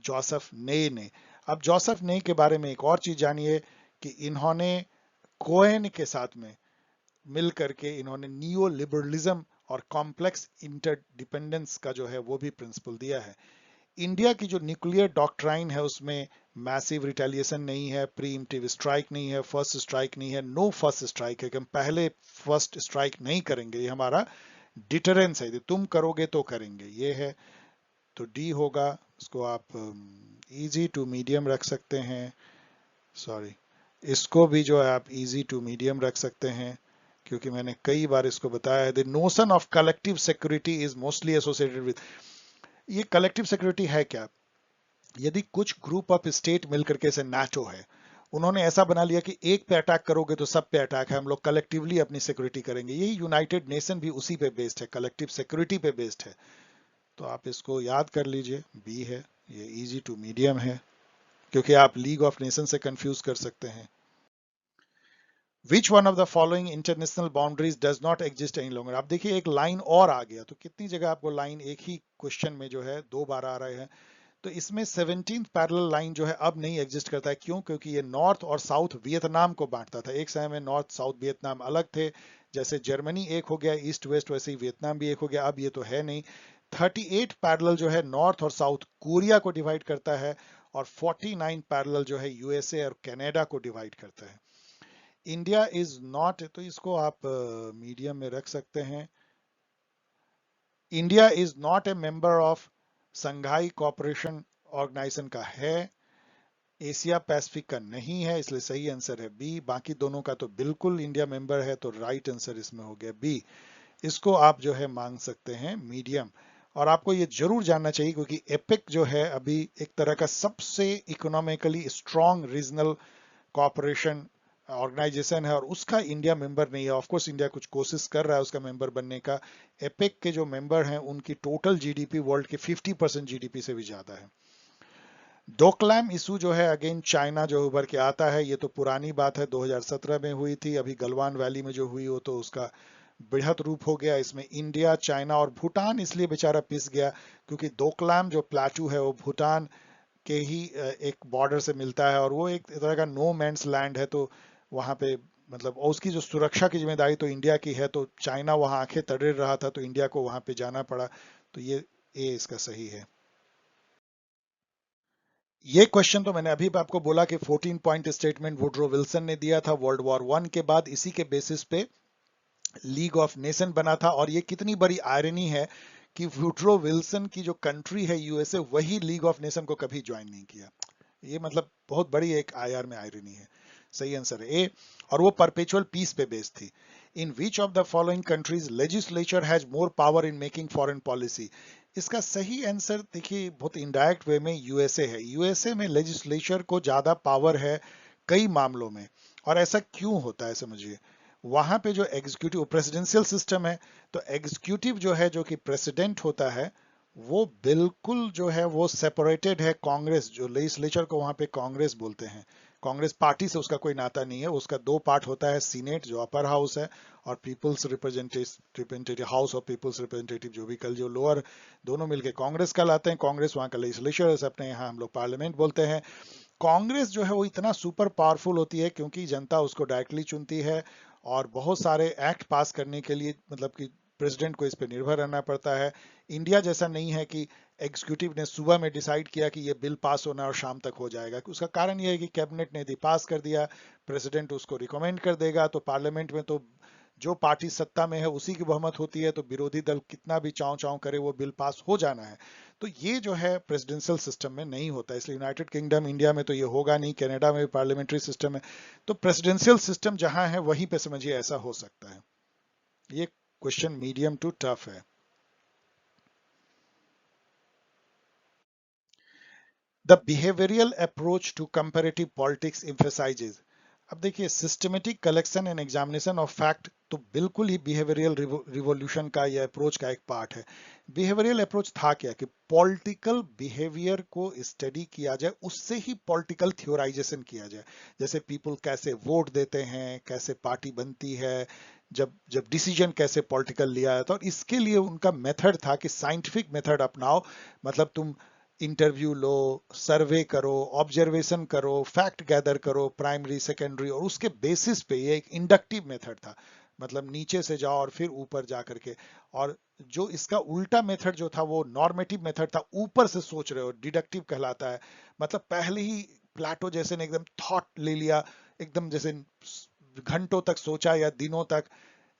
जोसेफ ने अब जोसेफ ने के बारे में एक और चीज जानिए कि इन्होंने कोहेन के साथ में मिल करके इन्होंने नियो लिबरलिज्म और कॉम्प्लेक्स इंटरडिपेंडेंस का जो है वो भी प्रिंसिपल दिया है। इंडिया की जो न्यूक्लियर डॉक्ट्राइन है उसमें मैसिव रिटेलिएशन नहीं है, प्रीएम्प्टिव स्ट्राइक नहीं है, फर्स्ट स्ट्राइक नहीं है, नो फर्स्ट स्ट्राइक है कि हम पहले फर्स्ट स्ट्राइक नहीं करेंगे, ये हमारा डिटरेंस है, यदि तुम करोगे तो करेंगे, ये है। तो डी होगा। इसको आप इजी टू मीडियम रख सकते हैं, सॉरी, इसको भी जो है आप इजी टू मीडियम रख सकते हैं, क्योंकि मैंने कई बार इसको बताया है। The notion of collective security is mostly associated with, ये कलेक्टिव सिक्योरिटी है क्या? यदि कुछ ग्रुप ऑफ स्टेट मिलकर के, जैसे नाटो है, उन्होंने ऐसा बना लिया कि एक पे अटैक करोगे तो सब पे अटैक है, हम लोग कलेक्टिवली अपनी सिक्योरिटी करेंगे। यही यूनाइटेड नेशन भी उसी पे बेस्ड है, कलेक्टिव सिक्योरिटी पे बेस्ड है। तो आप इसको याद कर लीजिए, बी है, ये इजी टू मीडियम है, क्योंकि आप लीग ऑफ नेशन से कंफ्यूज कर सकते हैं। Which one of the following international boundaries does not exist any longer. आप देखिए एक लाइन और आ गया, तो कितनी जगह आपको लाइन एक ही क्वेश्चन में जो है 2 बार आ रहे हैं। तो इसमें 17th पैरेलल लाइन जो है अब नहीं एग्जिस्ट करता है। क्यों? क्योंकि ये नॉर्थ और साउथ वियतनाम को बांटता था। एक समय में नॉर्थ साउथ वियतनाम अलग थे, जैसे जर्मनी एक हो गया ईस्ट वेस्ट, वैसे ही वियतनाम भी एक हो गया। अब ये तो है नहीं। 38 पैरेलल जो है नॉर्थ और साउथ कोरिया को डिवाइड करता है, और 49 पैरेलल जो है यूएसए और कनाडा को डिवाइड करता है। इंडिया इज नॉट, तो इसको आप मीडियम में रख सकते हैं। India is not a member of Shanghai cooperation organization का है, एशिया पैसिफिक का नहीं है, इसलिए सही आंसर है बी। बाकी दोनों का तो बिल्कुल इंडिया मेंबर है, तो राइट आंसर इसमें हो गया बी। इसको आप जो है मांग सकते हैं मीडियम। और आपको ये जरूर जानना चाहिए क्योंकि एपिक जो है अभी एक तरह का सबसे economically strong regional cooperation organization है, और उसका इंडिया मेंबर नहीं है। ऑफ कोर्स इंडिया कुछ कोशिश कर रहा है उसका मेंबर बनने का। एपिक के जो मेंबर हैं उनकी टोटल जीडीपी वर्ल्ड के 50% जीडीपी से भी ज्यादा है। डोकलाम इशू जो है अगेन चाइना जो उभर के आता है, ये तो पुरानी बात है, 2017 में हुई थी। अभी गलवान वैली में जो हुई वो तो उसका बृहत रूप हो गया। इसमें इंडिया, चाइना और भूटान इसलिए बेचारा पिस गया क्योंकि डोकलाम जो प्लाटू है वो भूटान के ही एक बॉर्डर से मिलता है, और वो एक तरह का नो मैंस लैंड है। तो वहां पे मतलब, और उसकी जो सुरक्षा की जिम्मेदारी तो इंडिया की है, तो चाइना वहां आंखें तड़ेड़ रहा था, तो इंडिया को वहां पे जाना पड़ा। तो ये ए इसका सही है। ये क्वेश्चन तो मैंने अभी भी आपको बोला कि 14 पॉइंट स्टेटमेंट वुड्रो विल्सन ने दिया था वर्ल्ड वॉर वन के बाद। इसी के बेसिस पे लीग ऑफ नेशन बना था। और ये कितनी बड़ी आयरनी है कि वुड्रो विल्सन की जो कंट्री है यूएसए, वही लीग ऑफ नेशन को कभी ज्वाइन नहीं किया। ये मतलब बहुत बड़ी एक आईआर में आयरनी है। सही आंसर है ए। और वो परपेचुअल पीस पे बेस्ड थी। In which of the following countries legislature has more power in making foreign policy. इसका सही आंसर देखिए बहुत इनडायरेक्ट वे में यूएसए है। यूएसए में लेजिस्लेचर को ज्यादा पावर है कई मामलों में। और ऐसा क्यों होता है समझिए। वहां पे जो एग्जीक्यूटिव प्रेसिडेंशियल सिस्टम है, तो एग्जीक्यूटिव जो है, जो कि प्रेसिडेंट होता है, वो बिल्कुल जो है वो सेपरेटेड है कांग्रेस, जो लेजिस्लेचर को वहां पे कांग्रेस बोलते हैं। कांग्रेस पार्टी से उसका कोई नाता नहीं है। उसका दो पार्ट होता है, सीनेट जो अपर हाउस है, और peoples representative house of peoples representative जो भी कल जो लोअर, दोनों मिलके कांग्रेस कहलाते हैं। कांग्रेस वहां का लेजिस्लेचर है, अपने यहाँ हम लोग पार्लियामेंट बोलते हैं। कांग्रेस जो है वो इतना सुपर पावरफुल होती है क्योंकि जनता उसको डायरेक्टली चुनती है, और बहुत सारे एक्ट पास करने के लिए मतलब कि प्रेसिडेंट को इस पे निर्भर रहना पड़ता है। इंडिया जैसा नहीं है कि एग्जीक्यूटिव ने सुबह में डिसाइड किया कि ये बिल पास होना और शाम तक हो जाएगा। उसका कारण ये है कि कैबिनेट ने यदि पास कर दिया, प्रेसिडेंट उसको रिकमेंड कर देगा, तो पार्लियामेंट में तो जो पार्टी सत्ता में है उसी की बहुमत होती है, तो विरोधी दल कितना भी चाव चाव करे वो बिल पास हो जाना है। तो ये जो है प्रेसिडेंशियल सिस्टम में नहीं होता, इसलिए यूनाइटेड किंगडम इंडिया में तो ये होगा नहीं। कनाडा में भी पार्लियामेंट्री सिस्टम है। तो प्रेसिडेंशियल सिस्टम जहां है वहीं पे समझिए ऐसा हो सकता है। ये क्वेश्चन मीडियम टू टफ है। The behavioural approach to comparative politics emphasizes. अब देखिए systematic collection and examination of fact तो बिल्कुल ही बिहेवियरल रिवोल्यूशन का या अप्रोच का एक पार्ट है। बिहेवियरल अप्रोच था क्या कि पॉलिटिकल बिहेवियर को स्टडी किया जाए, उससे ही पॉलिटिकल थ्योराइजेशन किया जाए। जैसे पीपल कैसे वोट देते हैं, कैसे पार्टी बनती है, जब जब डिसीजन कैसे पॉलिटिकल लिया जाता है। और इसके लिए उनका मेथड था कि साइंटिफिक मेथड अपनाओ। मतलब तुम इंटरव्यू लो, सर्वे करो, ऑब्जर्वेशन करो, फैक्ट गैदर करो, प्राइमरी सेकेंडरी, और उसके बेसिस पे ये एक इंडक्टिव मेथड था। मतलब नीचे से जाओ और फिर ऊपर जा करके। और जो इसका उल्टा मेथड जो था वो नॉर्मेटिव मेथड था, ऊपर से सोच रहे हो, डिडक्टिव कहलाता है। मतलब पहले ही प्लाटो जैसे ने एकदम थॉट ले लिया, एकदम जैसे घंटों तक सोचा या दिनों तक,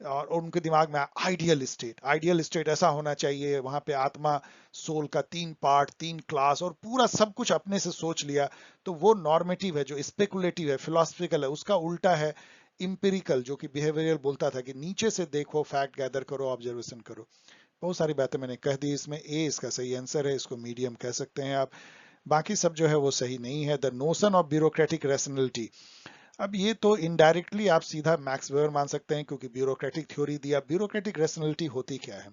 और उनके दिमाग में आइडियल स्टेट ऐसा होना चाहिए, वहां पे आत्मा सोल का 3 पार्ट 3 क्लास और पूरा सब कुछ अपने से सोच लिया। तो वो नॉर्मेटिव है, जो स्पेकुलेटिव है, फिलोसफिकल है। उसका उल्टा है इंपेरिकल, जो कि बिहेवियरल बोलता था कि नीचे से देखो, फैक्ट गैदर करो, ऑब्जर्वेशन करो। बहुत सारी बातें मैंने कह दी इसमें। ए इसका सही आंसर है, इसको मीडियम कह सकते हैं आप। बाकी सब जो है वो सही नहीं है। The notion of bureaucratic rationality, अब ये तो इनडायरेक्टली आप सीधा मैक्स वेबर मान सकते हैं क्योंकि ब्यूरोक्रेटिक थ्योरी दिया। ब्यूरोक्रेटिक रैशनैलिटी होती क्या है?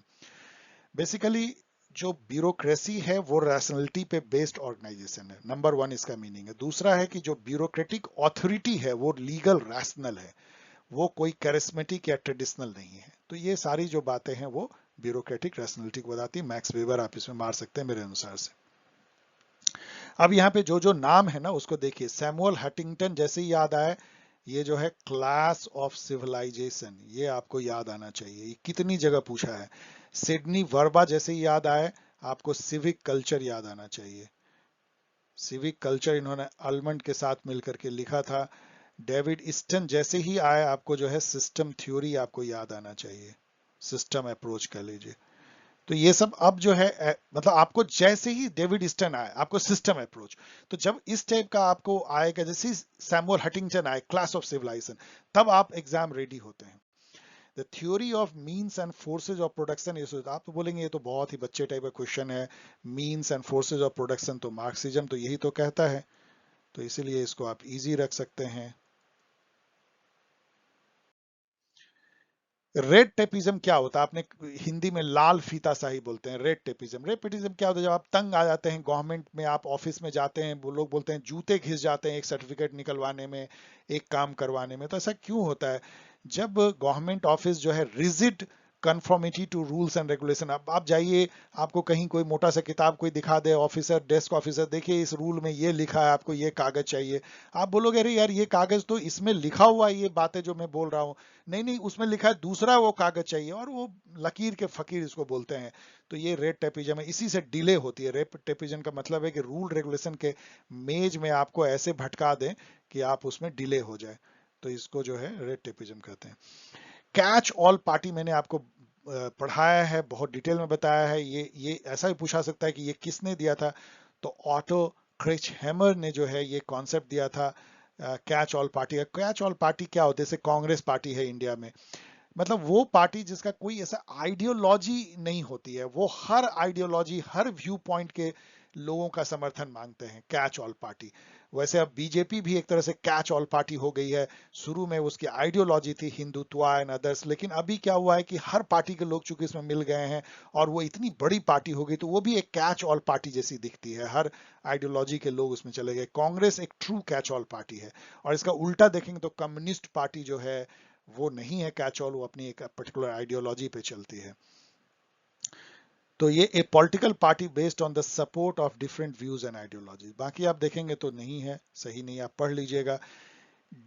बेसिकली जो ब्यूरोक्रेसी है वो रैशनैलिटी पे बेस्ड ऑर्गेनाइजेशन है, नंबर 1 इसका मीनिंग है। दूसरा है कि जो ब्यूरोक्रेटिक ऑथोरिटी है वो लीगल रैशनल है। वो कोई कैरिस्मेटिक या ट्रेडिशनल नहीं है। तो ये सारी जो बातें हैं वो ब्यूरोक्रेटिक रैशनैलिटी को बताती है। मैक्स वेबर आप इसमें मार सकते हैं मेरे अनुसार से। अब यहाँ पे जो जो नाम है ना उसको देखिए। सैमुअल हंटिंगटन जैसे ही याद आए, ये जो है क्लास ऑफ सिविलाइजेशन, ये आपको याद आना चाहिए, ये कितनी जगह पूछा है। सिडनी वर्बा जैसे ही याद आए, आपको सिविक कल्चर याद आना चाहिए। सिविक कल्चर इन्होंने अल्मंड के साथ मिलकर के लिखा था। डेविड ईस्टन जैसे ही आए, आपको जो है सिस्टम थ्योरी आपको याद आना चाहिए, सिस्टम अप्रोच कह लीजिए। तो ये सब अब जो है मतलब आपको जैसे ही डेविड ईस्टन आए, आपको सिस्टम अप्रोच। तो जब इस टाइप का आपको आएगा, जैसे ही सैमुअल हंटिंगटन आए, क्लास ऑफ सिविलाइजेशन, तब आप एग्जाम रेडी होते हैं। The theory of means and forces of production, ये आप तो बोलेंगे ये तो बहुत ही बच्चे टाइप का क्वेश्चन है। Means and forces of production, तो मार्क्सिज्म तो यही तो कहता है, तो इसीलिए इसको आप इजी रख सकते हैं। रेड टेपिज्म क्या होता है? आपने हिंदी में लाल फीताशाही बोलते हैं रेड टेपिज्म। रेड टेपिज्म क्या होता है? जब आप तंग आ जाते हैं गवर्नमेंट में, आप ऑफिस में जाते हैं, वो लोग बोलते हैं जूते घिस जाते हैं एक सर्टिफिकेट निकलवाने में, एक काम करवाने में। तो ऐसा क्यों होता है? जब गवर्नमेंट ऑफिस जो है rigid conformity to rules and regulation, अब आप जाइए, आपको कहीं कोई मोटा सा किताब कोई दिखा दे, ऑफिसर, डेस्क ऑफिसर, देखिए इस रूल में ये लिखा है, आपको ये कागज चाहिए। आप बोलोगे अरे यार ये कागज तो इसमें लिखा हुआ है, ये बातें जो मैं बोल रहा हूँ, नहीं नहीं उसमें लिखा है दूसरा वो कागज चाहिए, और वो लकीर के फकीर इसको बोलते हैं। तो ये रेड टेपिज्म है, इसी से डिले होती है। रेड टेपिज्म का मतलब है कि रूल रेगुलेशन के मेज में आपको ऐसे भटका दें कि आप उसमें डिले हो जाए, तो इसको जो है रेड टेपिज्म कहते हैं। कैच ऑल पार्टी मैंने आपको पढ़ाया है, बहुत डिटेल में बताया है। ये ऐसा भी पूछा सकता है कि ये किसने दिया था? तो ऑटो क्रिच हैमर ने जो है ये कॉन्सेप्ट दिया था कैच ऑल पार्टी का। कैच ऑल पार्टी क्या होता है? जैसे कांग्रेस पार्टी है इंडिया में, मतलब वो पार्टी जिसका कोई ऐसा आइडियोलॉजी नहीं होती है, वो हर आइडियोलॉजी, हर व्यू पॉइंट के लोगों का समर्थन मांगते हैं, कैच ऑल पार्टी। वैसे अब बीजेपी भी एक तरह से कैच ऑल पार्टी हो गई है। शुरू में उसकी आइडियोलॉजी थी हिंदुत्व एंड अदर्स, लेकिन अभी क्या हुआ है कि हर पार्टी के लोग चूंकि इसमें मिल गए हैं और वो इतनी बड़ी पार्टी हो गई, तो वो भी एक कैच ऑल पार्टी जैसी दिखती है, हर आइडियोलॉजी के लोग उसमें चले गए। कांग्रेस एक ट्रू कैच ऑल पार्टी है। और इसका उल्टा देखेंगे तो कम्युनिस्ट पार्टी जो है वो नहीं है कैच ऑल, वो अपनी एक पर्टिकुलर आइडियोलॉजी पे चलती है। तो ये a political party based on the support of different views and ideology. बाकी आप देखेंगे तो नहीं है, सही नहीं, आप पढ़ लीजिएगा।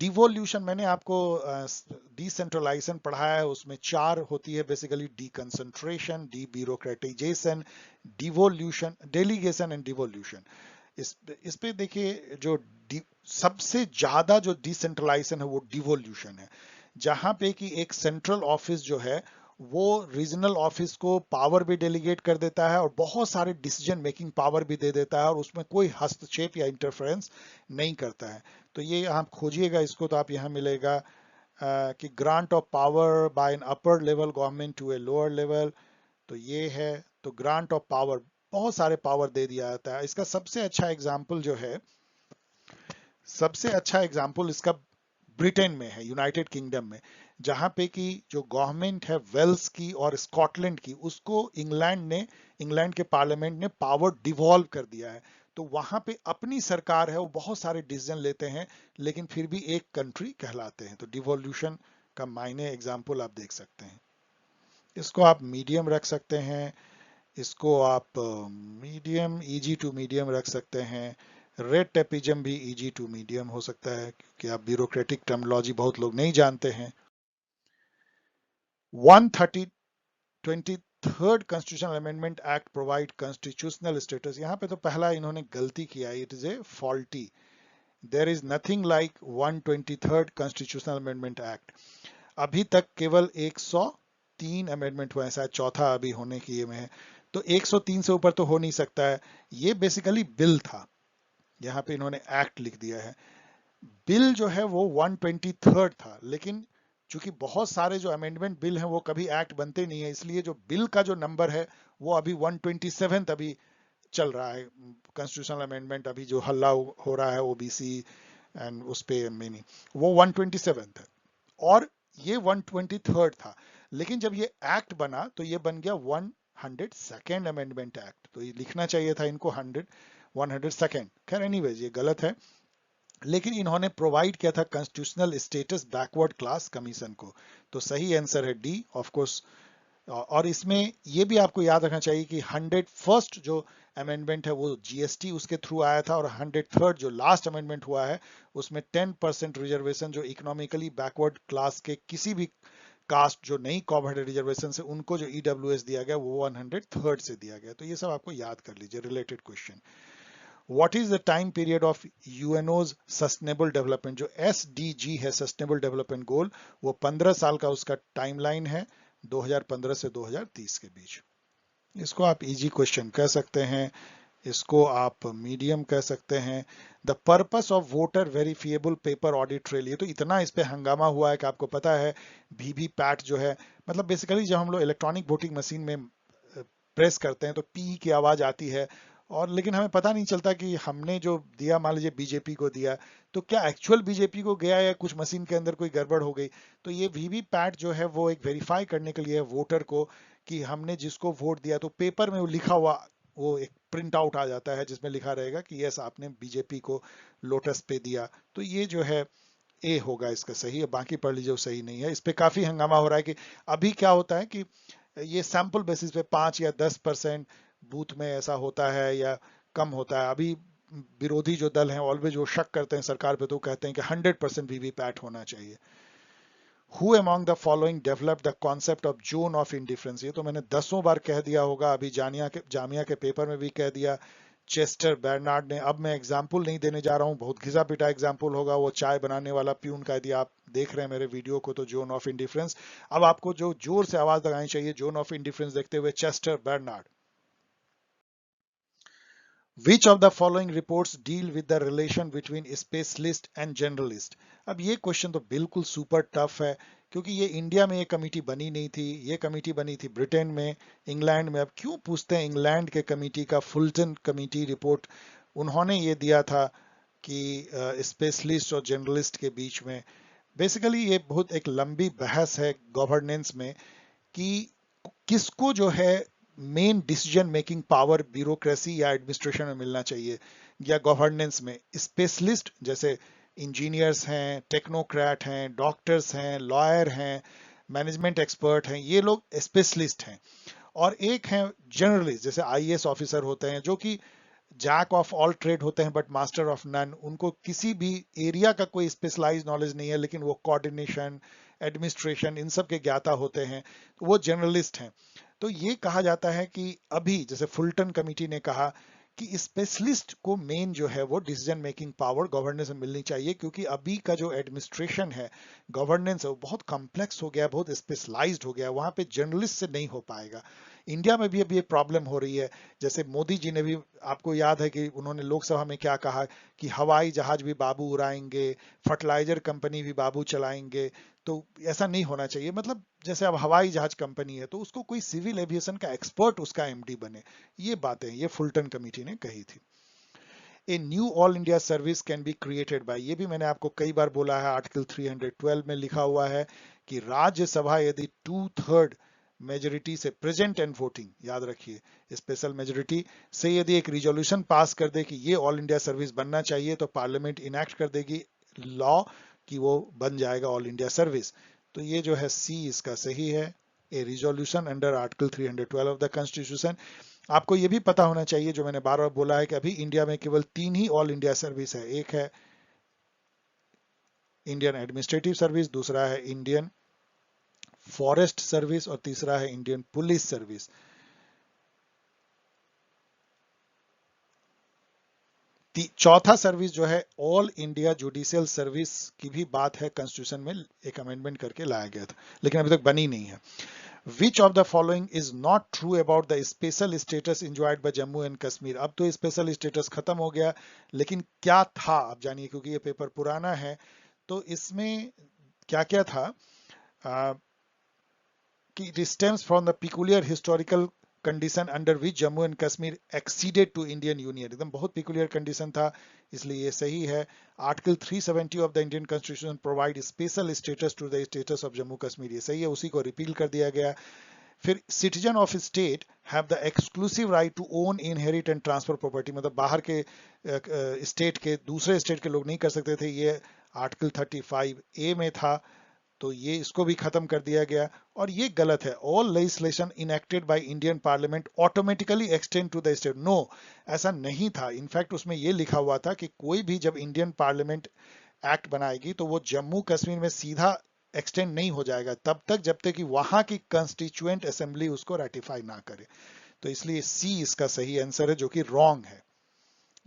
डिवोल्यूशन मैंने आपको डिसेंट्रलाइजेशन पढ़ाया है, उसमें 4 होती है basically: deconcentration, debureaucratisation, devolution, delegation and devolution. इस पे देखिए, जो सबसे ज्यादा जो डिसेंट्रलाइजेशन है वो डिवोल्यूशन है, जहां पे कि एक सेंट्रल ऑफिस जो है वो रीजनल ऑफिस को पावर भी डेलीगेट कर देता है और बहुत सारे डिसीजन मेकिंग पावर भी दे देता है, और उसमें कोई हस्तक्षेप या इंटरफेरेंस नहीं करता है। तो ये आप खोजिएगा इसको, तो आप यहाँ मिलेगा कि grant of power by an upper level government to a lower level. तो ये है, तो ग्रांट ऑफ पावर, बहुत सारे पावर दे दिया जाता है। इसका सबसे अच्छा एग्जाम्पल जो है, सबसे अच्छा एग्जाम्पल इसका ब्रिटेन में है, यूनाइटेड किंगडम में, जहां पे कि जो गवर्नमेंट है वेल्स की और स्कॉटलैंड की, उसको इंग्लैंड के पार्लियामेंट ने पावर डिवॉल्व कर दिया है। तो वहां पे अपनी सरकार है, वो बहुत सारे डिसीजन लेते हैं, लेकिन फिर भी एक कंट्री कहलाते हैं। तो डिवोल्यूशन का मायने एग्जाम्पल आप देख सकते हैं। इसको आप मीडियम रख सकते हैं, इसको आप मीडियम, इजी टू मीडियम रख सकते हैं। रेड टेपिज्म भी इजी टू मीडियम हो सकता है, क्योंकि आप ब्यूरोक्रेटिक टर्मिनोलॉजी बहुत लोग नहीं जानते हैं। 23rd constitutional amendment act provide constitutional status. यहाँ पे तो पहला इन्होंने गलती किया है, it is a faulty. There is nothing like 123rd constitutional amendment act. अभी तक केवल 103 अमेंडमेंट हुए हैं, शायद चौथा अभी होने की में है। तो 103 से ऊपर तो हो नहीं सकता है। ये बेसिकली बिल था, यहाँ पे इन्होंने एक्ट लिख दिया है। बिल जो है वो 123rd था, लेकिन चूंकि बहुत सारे जो अमेंडमेंट बिल हैं वो कभी एक्ट बनते नहीं है, इसलिए जो बिल का जो नंबर है वो अभी 127th अभी चल रहा है। कॉन्स्टिट्यूशनल अमेंडमेंट अभी जो हल्ला हो रहा है ओबीसी एंड उस पे मीनिंग, वो 127th है, और ये 123rd था। लेकिन जब ये एक्ट बना तो ये बन गया 102nd अमेंडमेंट एक्ट। तो ये लिखना चाहिए था इनको 102nd। खैर एनीवेज ये गलत है। लेकिन इन्होंने प्रोवाइड किया था constitutional status backward class commission को। तो सही आंसर है डी ऑफ कोर्स। और इसमें ये भी आपको याद रखना चाहिए कि 101st जो अमेंडमेंट है वो जीएसटी उसके थ्रू आया था, और 103rd जो लास्ट अमेंडमेंट हुआ है उसमें 10% रिजर्वेशन जो इकोनॉमिकली बैकवर्ड क्लास के किसी भी कास्ट जो नहीं कवर्ड रिजर्वेशन से उनको जो ईडब्ल्यूएस दिया गया वो 103rd से दिया गया। तो ये सब आपको याद कर लीजिए related question. What is the time period of UNO's sustainable development, जो एसडीजी है सस्टेनेबल डेवलपमेंट गोल, वो 15 साल का उसका टाइमलाइन है 2015 से 2030 के बीच। इसको आप इजी क्वेश्चन कह सकते हैं, इसको आप मीडियम कह सकते हैं। The purpose of voter verifiable paper audit trail, ये तो इतना इस पे हंगामा हुआ है कि आपको पता है वीवी पैट जो है, मतलब बेसिकली जब हम लोग इलेक्ट्रॉनिक वोटिंग मशीन में प्रेस करते हैं तो पी की आवाज आती है, और लेकिन हमें पता नहीं चलता कि हमने जो दिया मान लीजिए बीजेपी को दिया तो क्या एक्चुअल बीजेपी को गया या कुछ मशीन के अंदर कोई गड़बड़ हो गई। तो ये वीवी पैट जो है वो एक वेरीफाई करने के लिए वोटर को कि हमने जिसको वोट दिया, तो पेपर में वो लिखा हुआ वो एक प्रिंट आउट आ जाता है जिसमें लिखा रहेगा कि यस आपने बीजेपी को लोटस पे दिया। तो ये जो है ए होगा इसका सही है, बाकी पढ़ लीजिए वो सही नहीं है। इस पे काफी हंगामा हो रहा है कि अभी क्या होता है कि ये सैंपल बेसिस पे 5 या 10% बूथ में ऐसा होता है या कम होता है। अभी विरोधी जो दल हैं ऑलवेज वो शक करते हैं सरकार पे, तो कहते हैं कि 100% वीवीपैट होना चाहिए। Who among the following developed the concept of zone of indifference, ये तो मैंने 10 बार कह दिया होगा, अभी जामिया के पेपर में भी कह दिया, चेस्टर बर्नार्ड ने। अब मैं एग्जाम्पल नहीं देने जा रहा हूँ, बहुत घिसा पिटा एग्जाम्पल होगा, वो चाय बनाने वाला प्यून का। यदि आप देख रहे हैं मेरे वीडियो को तो जोन ऑफ इंडिफरेंस, अब आपको जो जोर से आवाज लगानी चाहिए जोन ऑफ इंडिफरेंस देखते हुए, Chester Barnard. Which of the following reports deal with the relation between specialist and generalist? अब ये क्वेश्चन तो बिल्कुल सुपर टफ है, क्योंकि ये इंडिया में ये कमेटी बनी नहीं थी, ये कमेटी बनी थी ब्रिटेन में, इंग्लैंड में। अब क्यों पूछते हैं इंग्लैंड के कमेटी का, फुल्टन कमेटी रिपोर्ट, उन्होंने ये दिया था कि स्पेशलिस्ट और जर्नलिस्ट के बीच में। बेसिकली ये बहुत एक लंबी बहस है गवर्नेंस में कि किसको जो है main decision making power bureaucracy या एडमिनिस्ट्रेशन में मिलना चाहिए या गवर्नेंस में। स्पेशलिस्ट जैसे इंजीनियर्स हैं, टेक्नोक्रेट हैं, डॉक्टर्स हैं, लॉयर हैं, मैनेजमेंट एक्सपर्ट हैं, ये लोग स्पेशलिस्ट हैं। और एक है जनरलिस्ट, जैसे आईएएस ऑफिसर होते हैं जो कि जैक ऑफ ऑल ट्रेड होते हैं बट मास्टर ऑफ नन, उनको किसी भी एरिया का कोई स्पेशलाइज नॉलेज नहीं है, लेकिन वो कोऑर्डिनेशन एडमिनिस्ट्रेशन इन सब के ज्ञाता होते हैं, तो वो जर्नलिस्ट हैं। तो ये कहा जाता है कि अभी जैसे फुल्टन कमेटी ने कहा कि स्पेशलिस्ट को मेन जो है वो डिसीजन मेकिंग पावर गवर्नेंस में मिलनी चाहिए, क्योंकि अभी का जो एडमिनिस्ट्रेशन है, गवर्नेंस है, वो बहुत कॉम्प्लेक्स हो गया, बहुत स्पेशलाइज्ड हो गया, वहां पे जर्नलिस्ट से नहीं हो पाएगा। इंडिया में भी अभी एक प्रॉब्लम हो रही है, जैसे मोदी जी ने भी, आपको याद है कि उन्होंने लोकसभा में क्या कहा कि हवाई जहाज भी बाबू उड़ाएंगे, फर्टिलाइजर कंपनी भी बाबू चलाएंगे। तो ऐसा नहीं होना चाहिए, मतलब जैसे अब हवाई जहाज कंपनी है तो उसको कोई सिविल एविएशन का एक्सपर्ट उसका एमडी बने। ये बातें ये फुल्टन कमेटी ने कही थी। A knew all India service can be created by, ये भी मैंने आपको कई बार बोला है, आर्टिकल 312 में लिखा हुआ है कि राज्यसभा यदि 2/3 मेजोरिटी से, प्रेजेंट एंड वोटिंग याद रखिए, स्पेशल मेजोरिटी से यदि एक रिजोल्यूशन पास कर दे कि ये ऑल इंडिया सर्विस बनना चाहिए, तो पार्लियामेंट इनैक्ट कर देगी लॉ कि वो बन जाएगा ऑल इंडिया सर्विस। तो ये जो है सी इसका सही है, a resolution under article 312 of the constitution. आपको ये भी पता होना चाहिए जो मैंने बार बार बोला है कि अभी इंडिया में केवल 3 ही ऑल इंडिया सर्विस है, एक है इंडियन एडमिनिस्ट्रेटिव सर्विस, दूसरा है इंडियन फॉरेस्ट सर्विस और तीसरा है इंडियन पुलिस सर्विस। चौथा सर्विस जो है ऑल इंडिया जुडिशियल सर्विस की भी बात है, कॉन्स्टिट्यूशन में एक अमेंडमेंट करके लाया गया था, लेकिन अभी तक बनी नहीं है। Which of the following is not true about the special status enjoyed by Jammu and Kashmir? अब तो स्पेशल स्टेटस खत्म हो गया, लेकिन क्या था आप जानिए, क्योंकि ये पेपर पुराना है। तो इसमें क्या क्या था कि it stems from the peculiar historical condition under which Jammu and Kashmir acceded to Indian Union, एकदम बहुत peculiar condition था, इसलिए ये सही है। Article 370 of the Indian constitution provide special status to the status of Jammu Kashmir, ये सही है, उसी को रिपील कर दिया गया। फिर citizen of state have the exclusive right to own, inherit and transfer property, मतलब बाहर के स्टेट के दूसरे स्टेट के लोग नहीं कर सकते थे, ये आर्टिकल 35A में था, तो ये इसको भी खत्म कर दिया गया। और ये गलत है, all legislation enacted by Indian parliament automatically extend to the state, no, ऐसा नहीं था। इनफैक्ट उसमें ये लिखा हुआ था कि कोई भी जब इंडियन पार्लियामेंट एक्ट बनाएगी तो वो जम्मू कश्मीर में सीधा एक्सटेंड नहीं हो जाएगा तब तक जब तक कि वहां की कंस्टिट्यूएंट असेंबली उसको रेटिफाई ना करे। तो इसलिए सी इसका सही आंसर है, जो कि रॉन्ग है।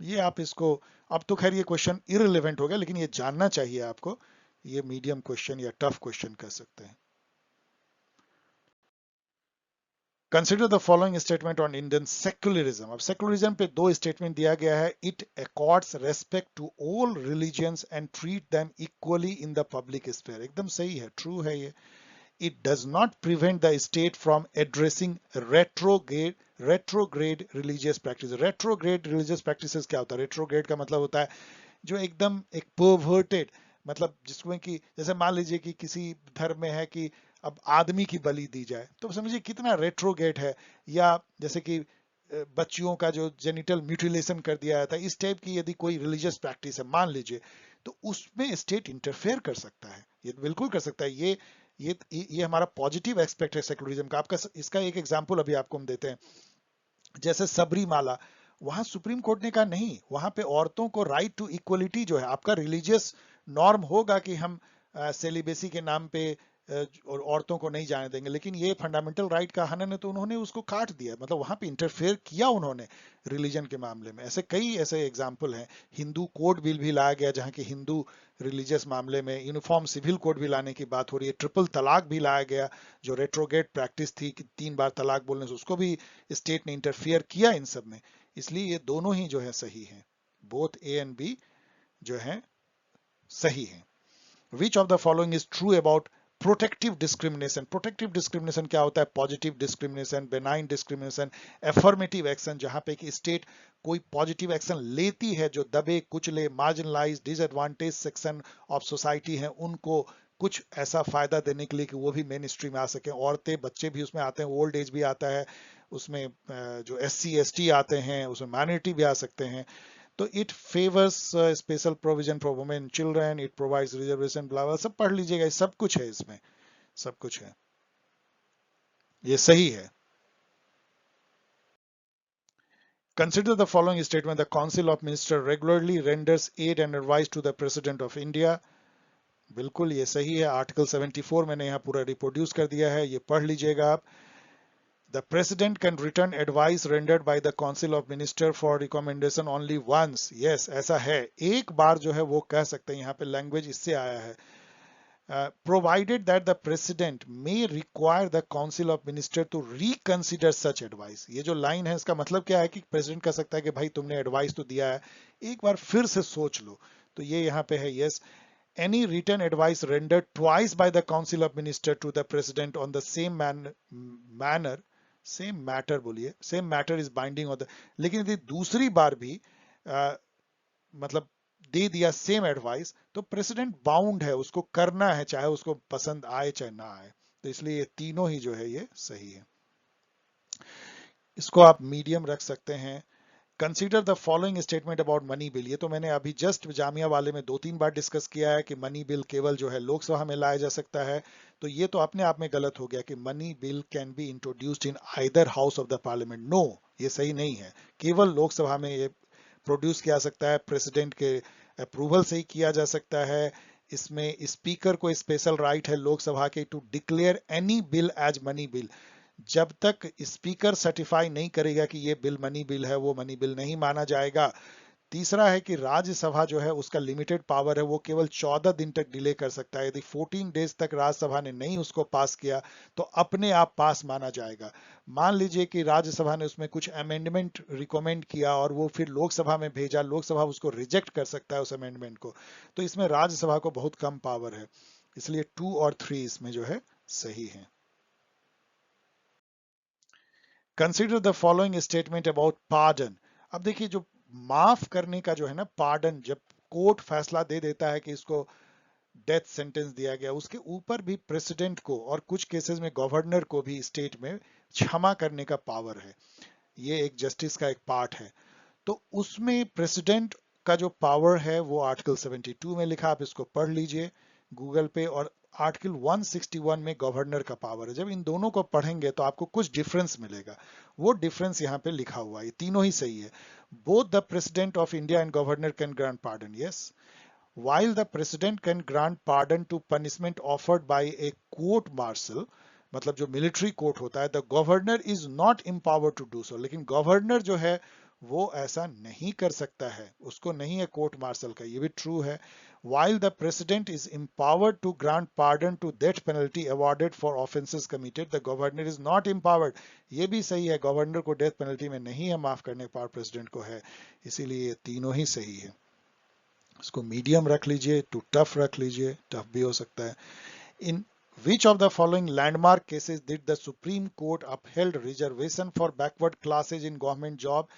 ये आप इसको, अब तो खैर ये क्वेश्चन इररिलेवेंट हो गया, लेकिन ये जानना चाहिए आपको, ये मीडियम क्वेश्चन या टफ क्वेश्चन कह सकते हैं। Consider the following statement on Indian secularism. अब सेक्युलरिज्म पे दो स्टेटमेंट दिया गया है। It accords respect to all religions and treat them equally in the public sphere, एकदम सही है, ट्रू है ये। It does not prevent the state from addressing retrograde religious practices. Retrograde religious practices क्या होता है? Retrograde का मतलब होता है जो एकदम एक perverted, मतलब जिसमें कि जैसे मान लीजिए कि किसी धर्म में है कि अब आदमी की बलि दी जाए, तो समझिए कितना रेट्रोगेट है। या जैसे कि बच्चियों का जो जेनिटल म्यूटिलेशन कर दिया जाता है, इस टाइप की यदि कोई रिलीजियस प्रैक्टिस है मान लीजिए, तो उसमें स्टेट इंटरफेयर कर सकता है, ये बिल्कुल कर सकता है। ये हमारा पॉजिटिव एस्पेक्ट है सेकुलरिज्म का। आपका इसका एक एग्जांपल अभी आपको हम देते हैं, जैसे सबरीमाला, वहां सुप्रीम कोर्ट ने कहा नहीं, वहां पे औरतों को राइट टू इक्वलिटी जो है, आपका रिलीजियस नॉर्म होगा कि हम सेलिबेसी के नाम पे और औरतों को नहीं जाने देंगे, लेकिन ये फंडामेंटल राइट का हनन है, तो उन्होंने उसको काट दिया, मतलब वहां पे इंटरफेयर किया उन्होंने रिलीजन के मामले में। ऐसे कई ऐसे एग्जाम्पल हैं। हिंदू कोड बिल भी लाया गया, जहां की हिंदू रिलीजियस मामले में यूनिफॉर्म सिविल कोड भी लाने की बात हो रही है। ट्रिपल तलाक भी लाया गया, जो रेट्रोगेट प्रैक्टिस थी कि 3 बार तलाक बोलने से, उसको भी स्टेट ने इंटरफियर किया इन सब में। इसलिए ये दोनों ही जो है सही है, बोथ ए एंड बी जो है सही है। विच of the following is true about protective discrimination? Protective discrimination क्या होता है? Positive discrimination, benign discrimination, affirmative action, जहां पे कि स्टेट कोई पॉजिटिव एक्शन लेती है, जो दबे कुचले marginalise disadvantage section of society हैं उनको कुछ ऐसा फायदा देने के लिए कि वो भी मेन स्ट्रीम में आ सके। औरतें बच्चे भी उसमें आते हैं, ओल्ड एज भी आता है उसमें, जो SC ST आते हैं उसमें, माइनॉरिटी भी आ सकते हैं। तो it favours special provision for women children, it provides reservation, blah blah, सब पढ़ लीजिएगा, सब कुछ है इसमें, सब कुछ है, ये सही है। Consider the following statement: the Council of Ministers regularly renders aid and advice to the President of India. बिल्कुल ये सही है। आर्टिकल 74 मैंने यहाँ पूरा रिप्रोड्यूस कर दिया है, ये पढ़ लीजिएगा आप। The President can return advice rendered by the Council of Ministers for recommendation only once. Yes, ऐसा है, एक बार जो है वो कह सकते हैं, यहाँ पे लैंग्वेज इससे आया है। Provided that the President may require the Council of Ministers to reconsider such advice. ये जो लाइन है इसका मतलब क्या है कि प्रेसिडेंट कह सकता है कि भाई तुमने एडवाइस तो दिया है, एक बार फिर से सोच लो। तो ये यहाँ पे है yes. Any written advice rendered twice by the Council of Ministers to the President on the same manner, same matter बोलिए, same matter is binding on the, लेकिन यदि दूसरी बार भी मतलब दे दिया सेम एडवाइस, तो प्रेसिडेंट बाउंड है, उसको करना है, चाहे उसको पसंद आए चाहे ना आए। तो इसलिए ये तीनों ही जो है ये सही है। इसको आप मीडियम रख सकते हैं। Consider the following statement about money bill. ये तो मैंने अभी जस्ट जामिया वाले में 2-3 बार डिस्कस किया है कि मनी बिल केवल जो है लोकसभा में लाया जा सकता है। तो ये तो अपने आप में गलत हो गया कि money bill can be introduced in either house of the parliament. No, ये सही नहीं है, केवल लोकसभा में ये प्रोड्यूस किया सकता है, प्रेसिडेंट के अप्रूवल से ही किया जा सकता है। इसमें स्पीकर को स्पेशल राइट है लोकसभा के to declare any bill as money bill. जब तक स्पीकर सर्टिफाई नहीं करेगा कि ये बिल मनी बिल है, वो मनी बिल नहीं माना जाएगा। तीसरा है कि राज्यसभा जो है उसका लिमिटेड पावर है, वो केवल 14 दिन तक डिले कर सकता है। यदि 14 डेज तक राज्यसभा ने नहीं उसको पास किया तो अपने आप पास माना जाएगा। मान लीजिए कि राज्यसभा ने उसमें कुछ अमेंडमेंट रिकमेंड किया और वो फिर लोकसभा में भेजा, लोकसभा उसको रिजेक्ट कर सकता है उस अमेंडमेंट को, तो इसमें राज्यसभा को बहुत कम पावर है। इसलिए 2 और 3 इसमें जो है सही है। Consider the following statement about pardon. अब देखिए, जो माफ करने का जो है ना पार्डन, जब कोर्ट फैसला दे देता है कि इसको डेथ सेंटेंस दिया गया, उसके ऊपर भी प्रेसिडेंट को और कुछ केसेस में गवर्नर को भी स्टेट में क्षमा करने का पावर है। ये एक जस्टिस का एक पार्ट है। तो उसमें प्रेसिडेंट का जो पावर है वो आर्टिकल 72 में लिखा, आप इसको पढ़ लीजिए गूगल पे। और आर्टिकल 161 में गवर्नर का पावर है। जब इन दोनों को पढ़ेंगे तो आपको कुछ डिफरेंस मिलेगा। वो डिफरेंस यहाँ पे लिखा हुआ है, ये तीनों ही सही है। Both the president of India and governor can grant pardon, yes, while the president can grant pardon to punishment offered by a court martial, मतलब जो मिलिट्री कोर्ट होता है, the governor is not empowered to do so, लेकिन governor जो है वो ऐसा नहीं कर सकता है, उसको नहीं है कोर्ट मार्शल का, ये भी ट्रू है। while the president is empowered to grant pardon to death penalty awarded for offenses committed, the governor is not empowered, ये भी सही है, गवर्नर को डेथ पेनल्टी में नहीं है माफ करने का पावर, प्रेसिडेंट को है। इसीलिए ये तीनों ही सही है। इसको मीडियम रख लीजिए, टू टफ रख लीजिए, टफ भी हो सकता है। इन which of the following landmark cases did the Supreme Court upheld reservation for backward classes in government job,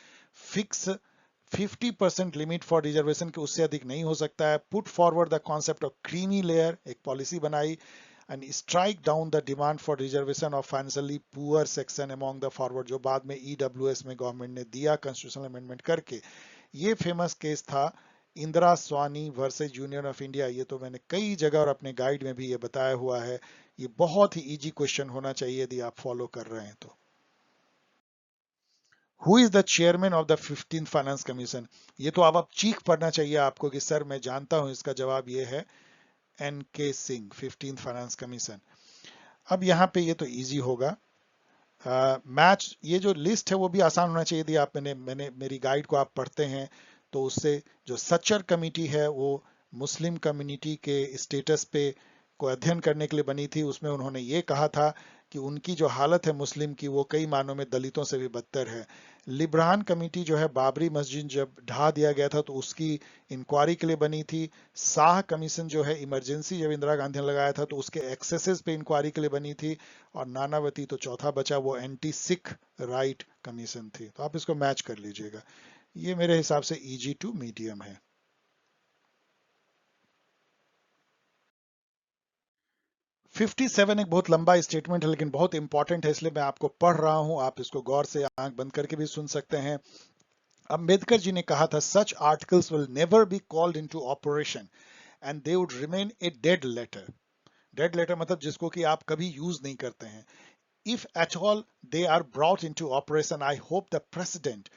fix 50% limit for reservation के उससे अधिक नहीं हो सकता है, put forward the concept of creamy layer, एक पॉलिसी बनाई, and strike down the demand for reservation of financially poor section among the forward, जो बाद में EWS में गवर्नमेंट ने दिया constitutional amendment करके। ये फेमस केस था Indira Swani versus union of India. ये तो मैंने कई जगह और अपने गाइड में भी ये बताया हुआ है। ये बहुत ही इजी क्वेश्चन होना चाहिए यदि आप फॉलो कर रहे हैं तो। Who is the chairman of the 15th finance commission? ये तो अब चीख पड़ना चाहिए आपको कि सर मैं जानता हूं, इसका जवाब ये है NK Singh, 15th finance commission. अब यहाँ पे ये तो इजी होगा। मैच ये जो लिस्ट है वो भी आसान होना चाहिए। यदि आप मैंने मेरी गाइड को आप पढ़ते हैं तो उससे जो सच्चर कमेटी है वो मुस्लिम कम्युनिटी के स्टेटस पे को अध्ययन करने के लिए बनी थी। उसमें उन्होंने ये कहा था कि उनकी जो हालत है मुस्लिम की वो कई मानों में दलितों से भी बदतर है। लिब्रान कमेटी जो है बाबरी मस्जिद जब ढा दिया गया था तो उसकी इंक्वायरी के लिए बनी थी। शाह कमीशन जो है इमरजेंसी जब इंदिरा गांधी ने लगाया था तो उसके एक्सेसेस पे इंक्वायरी के लिए बनी थी। और नानावती तो चौथा बचा, वो एंटी सिख राइट कमीशन थी। तो आप इसको मैच कर लीजिएगा। ये मेरे हिसाब से इजी टू मीडियम है। 57 एक बहुत लंबा स्टेटमेंट है लेकिन बहुत इंपॉर्टेंट है, इसलिए मैं आपको पढ़ रहा हूं, आप इसको गौर से आंख बंद करके भी सुन सकते हैं। अंबेडकर जी ने कहा था such articles will never be called into operation and they would remain a dead letter. Dead letter मतलब जिसको कि आप कभी यूज नहीं करते हैं। If at all they are brought into operation, I hope the president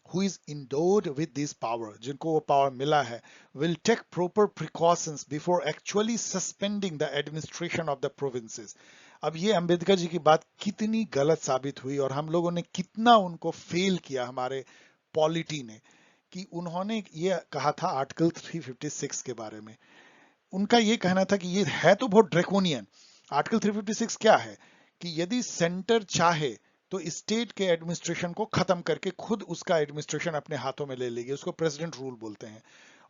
who is endowed with this power, जिनको वो पावर मिला है, will take proper precautions before actually suspending the administration of the provinces। अब ये अंबेडकर जी की बात कितनी गलत साबित हुई और हम लोगों ने कितना उनको फेल किया, हमारे पॉलिटी ने, कि उन्होंने ये कहा था आर्टिकल 356 के बारे में। उनका ये कहना था कि ये है तो बहुत ड्रैकोनियन। आर्टिकल 356 क्या है कि यदि सेंटर चाहे तो स्टेट के एडमिनिस्ट्रेशन को खत्म करके खुद उसका एडमिनिस्ट्रेशन अपने हाथों में ले लेगी, उसको प्रेसिडेंट रूल बोलते हैं।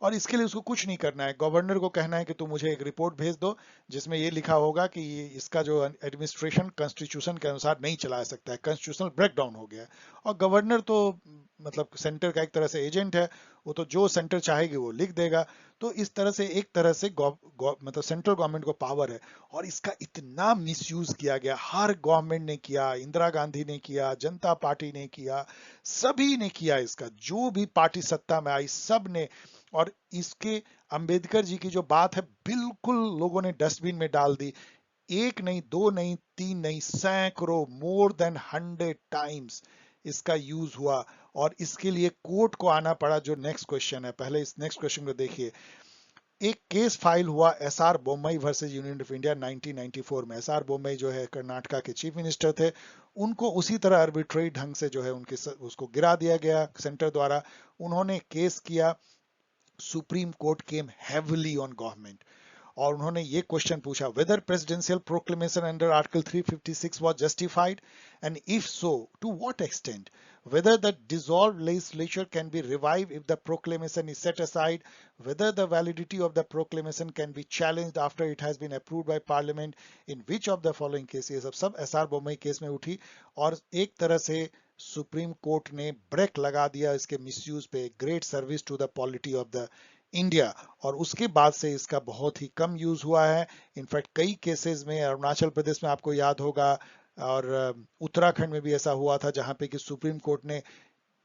और इसके लिए उसको कुछ नहीं करना है, गवर्नर को कहना है कि तुम मुझे एक रिपोर्ट भेज दो जिसमें ये लिखा होगा कि ये इसका जो एडमिनिस्ट्रेशन कॉन्स्टिट्यूशन के अनुसार नहीं चला सकता है, कॉन्स्टिट्यूशनल ब्रेकडाउन हो गया है। और गवर्नर तो मतलब सेंटर का एक तरह से एजेंट है, वो तो जो सेंटर चाहेगी वो लिख देगा। तो इस तरह से एक तरह से मतलब सेंट्रल गवर्नमेंट को पावर है। और इसका इतना मिसयूज किया गया, हर गवर्नमेंट ने किया, इंदिरा गांधी ने किया, जनता पार्टी ने किया, सभी ने किया इसका, जो भी पार्टी सत्ता में आई सब ने। और इसके अंबेडकर जी की जो बात है बिल्कुल लोगों ने डस्टबिन में डाल दी। एक नहीं, दो नहीं, तीन नहीं, सैकड़ों, मोर देन 100 टाइम्स इसका यूज हुआ। और इसके लिए कोर्ट को आना पड़ा। जो नेक्स्ट क्वेश्चन है, पहले इस नेक्स्ट क्वेश्चन को देखिए। एक केस फाइल हुआ SR Bommai versus union of India 1994 में। SR बोम्मई जो है कर्नाटका के चीफ मिनिस्टर थे, उनको उसी तरह आर्बिट्रेरी ढंग से जो है उनके उसको गिरा दिया गया सेंटर द्वारा। उन्होंने केस किया, Supreme Court came heavily on government और उन्होंने ये क्वेश्चन पूछा, whether presidential proclamation under article 356 was justified and if so to what extent, whether the dissolved legislature can be revived if the proclamation is set aside, whether the validity of the proclamation can be challenged after it has been approved by parliament, in which of the following cases। अब सब SR Bommai case में उठी और एक तरह से supreme court ने break लगा दिया इसके मिसयूज पे। Great service to the polity of the India, और उसके बाद से इसका बहुत ही कम यूज हुआ है। इनफैक्ट कई केसेस में अरुणाचल प्रदेश में आपको याद होगा, और उत्तराखंड में भी ऐसा हुआ था, जहां पे कि सुप्रीम कोर्ट ने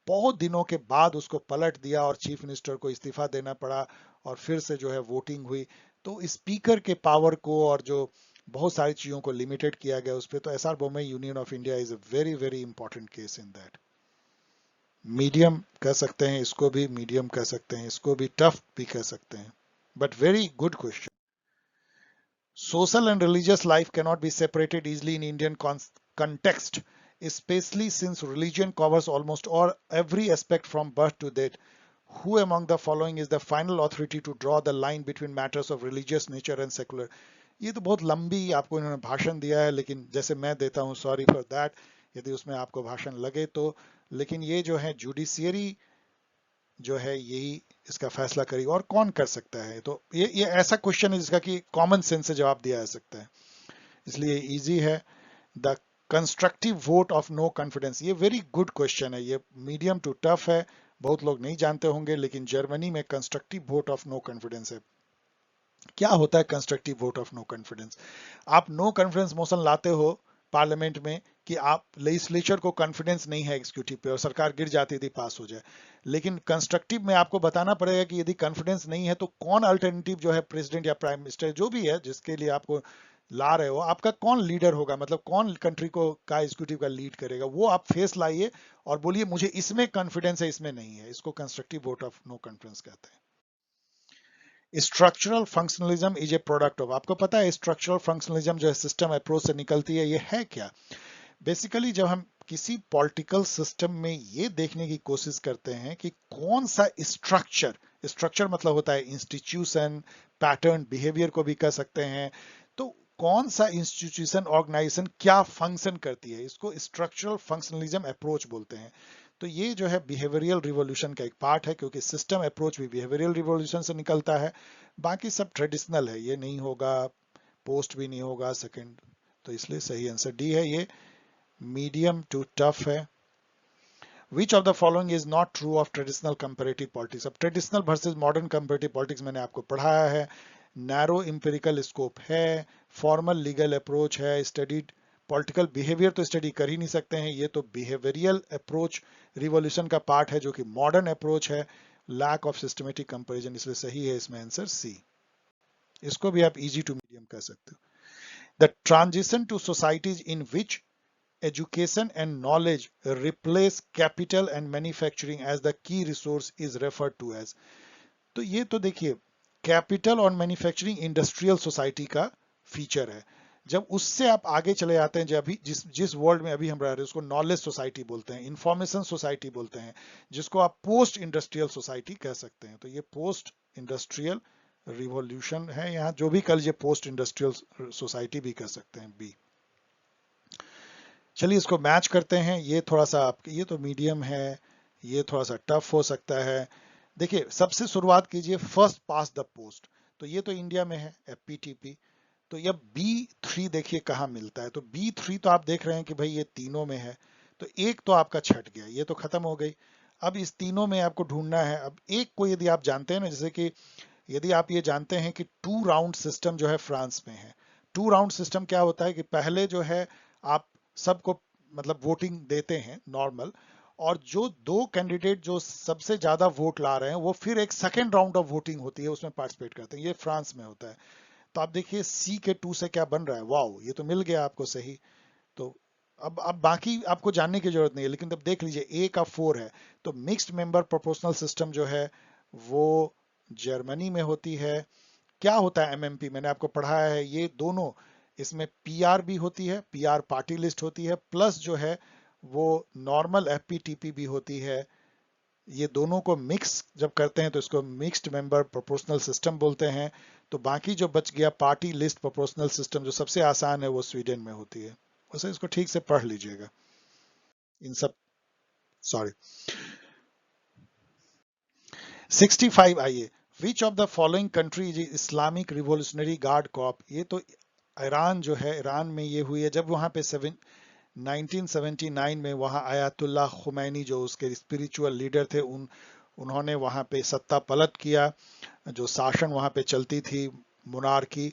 बहुत दिनों के बाद उसको पलट दिया और चीफ मिनिस्टर को इस्तीफा देना पड़ा, और फिर से जो है वोटिंग हुई। तो स्पीकर के पावर को और जो बहुत सारी चीजों को लिमिटेड किया गया उस पर, तो SR Bommai union of India is a very very important case in that. Medium कह सकते हैं इसको भी, मीडियम कह सकते हैं इसको भी, टफ भी कह सकते हैं, but very good question. Social and religious life cannot be separated easily in Indian context, especially since religion covers almost all every aspect from birth to death. Who among the following is the final authority to draw the line between matters of religious nature and secular? ये तो बहुत लंबी आपको इन्होंने भाषण दिया है, लेकिन जैसे मैं देता हूँ, सॉरी फॉर दैट यदि उसमें आपको भाषण लगे तो। लेकिन ये जो है जुडिशियरी जो है यही इसका फैसला करेगी, और कौन कर सकता है। तो ये ऐसा क्वेश्चन है जिसका कि कॉमन सेंस से जवाब दिया जा सकता है, इसलिए इजी है। The constructive vote of no confidence, ये वेरी गुड क्वेश्चन है, ये मीडियम टू टफ है, बहुत लोग नहीं जानते होंगे, लेकिन जर्मनी में constructive vote of no confidence है। क्या होता है constructive vote of no confidence? आप नो कॉन्फिडेंस मोशन लाते हो पार्लियामेंट में कि आप लेजिस्लेचर को कॉन्फिडेंस नहीं है एग्जीक्यूटिव पे, और सरकार गिर जाती थी, पास हो जाए। लेकिन कंस्ट्रक्टिव में आपको बताना पड़ेगा कि यदि कॉन्फिडेंस नहीं है तो कौन अल्टरनेटिव जो है प्रेसिडेंट या प्राइम मिनिस्टर जो भी है जिसके लिए आपको ला रहे हो, आपका कौन लीडर होगा, मतलब कौन कंट्री को का एग्जीक्यूटिव का लीड करेगा, वो आप फेस लाइए और बोलिए मुझे इसमें कॉन्फिडेंस है इसमें नहीं है। इसको constructive vote of no confidence कहते हैं। Structural functionalism is a product of, आपको पता है स्ट्रक्चरल फंक्शनलिज्म जो है सिस्टम अप्रोच से निकलती है, ये है क्या? बेसिकली जब हम किसी पॉलिटिकल सिस्टम में ये देखने की कोशिश करते हैं कि कौन सा स्ट्रक्चर, स्ट्रक्चर मतलब होता है इंस्टीट्यूशन, पैटर्न, बिहेवियर को भी कह सकते हैं, तो कौन सा इंस्टीट्यूशन ऑर्गेनाइजेशन क्या फंक्शन करती है, इसको स्ट्रक्चरल फंक्शनलिज्म अप्रोच बोलते हैं। तो ये जो है बिहेवियरल रिवॉल्यूशन का एक पार्ट है, क्योंकि सिस्टम अप्रोच भी बिहेवियरल रिवॉल्यूशन से निकलता है। बाकी सब ट्रेडिशनल है, ये नहीं होगा, पोस्ट भी नहीं होगा सेकंड, तो इसलिए सही आंसर डी है, ये मीडियम टू टफ है। Which of the following is not true of traditional comparative politics? अब traditional versus modern comparative politics मैंने आपको पढ़ाया है। नैरो इंपेरिकल स्कोप है, फॉर्मल लीगल अप्रोच है, स्टडीड पॉलिटिकल बिहेवियर तो स्टडी कर ही नहीं सकते हैं, ये तो बिहेवियरल अप्रोच रिवॉल्यूशन का पार्ट है जो कि मॉडर्न अप्रोच है। लैक ऑफ सिस्टमेटिक कंपैरिजन, इसलिए सही है इसमें आंसर सी। इसको भी आप इजी टू मीडियम कह सकते हो। The transition to societies in which education and knowledge replace capital and manufacturing as the key resource is referred to as। तो ये तो देखिए कैपिटल और मैन्युफैक्चरिंग इंडस्ट्रियल सोसाइटी का फीचर है। जब उससे आप आगे चले जाते हैं, जब अभी जिस वर्ल्ड में अभी हम रह रहे हैं उसको नॉलेज सोसाइटी बोलते हैं, इंफॉर्मेशन सोसाइटी बोलते हैं, जिसको आप पोस्ट इंडस्ट्रियल सोसाइटी कह सकते हैं। तो ये पोस्ट इंडस्ट्रियल रिवॉल्यूशन है, यहाँ जो भी कल ये पोस्ट इंडस्ट्रियल सोसाइटी भी कह सकते हैं, बी। चलिए इसको मैच करते हैं, ये थोड़ा सा आपके, ये तो मीडियम है, ये थोड़ा सा टफ हो सकता है। देखिए सबसे शुरुआत कीजिए फर्स्ट पास द पोस्ट, तो ये तो इंडिया में है एफपीटीपी। तो ये B3 देखिए कहाँ मिलता है, तो B3 तो आप देख रहे हैं कि भाई ये तीनों में है, तो एक तो आपका छट गया, ये तो खत्म हो गई। अब इस तीनों में आपको ढूंढना है। अब एक को यदि आप जानते हैं ना, जैसे कि यदि आप ये जानते हैं कि 2 राउंड सिस्टम जो है फ्रांस में है। 2 राउंड सिस्टम क्या होता है कि पहले जो है आप सबको मतलब वोटिंग देते हैं नॉर्मल, और जो 2 कैंडिडेट जो सबसे ज्यादा वोट ला रहे हैं वो फिर एक सेकेंड राउंड ऑफ वोटिंग होती है, उसमें पार्टिसिपेट करते हैं। ये फ्रांस में होता है। तो आप देखिए सी के 2 से क्या बन रहा है, वाओ ये तो मिल गया आपको सही। तो अब बाकी आपको जानने की जरूरत नहीं है, लेकिन तब देख लीजिए ए का 4 है, तो मिक्स्ड मेंबर प्रोपोर्शनल सिस्टम जो है वो जर्मनी में होती है। क्या होता है एमएमपी, मैंने आपको पढ़ाया है, ये दोनों इसमें पीआर भी होती है, पीआर पार्टी लिस्ट होती है, प्लस जो है वो नॉर्मल एफपीटीपी भी होती है। ये दोनों को मिक्स जब करते हैं तो इसको मिक्स्ड मेंबर प्रोपोर्शनल सिस्टम बोलते हैं। तो बाकी जो बच गया पार्टी लिस्ट प्रोपोर्शनल सिस्टम, जो सबसे आसान है वो स्वीडन में होती है। वैसे इसको ठीक से पढ़ लीजिएगा इन सब, सॉरी। 65 आइए, which of the following country is Islamic revolutionary guard corps? ये तो ईरान जो है, ईरान में ये हुई है जब वहां पे 1979 में वहां आयतुल्लाह खुमैनी जो उसके स्पिरिचुअल लीडर थे, उन्होंने वहां पे सत्ता पलट किया। जो शासन वहां पे चलती थी, मोनार्की,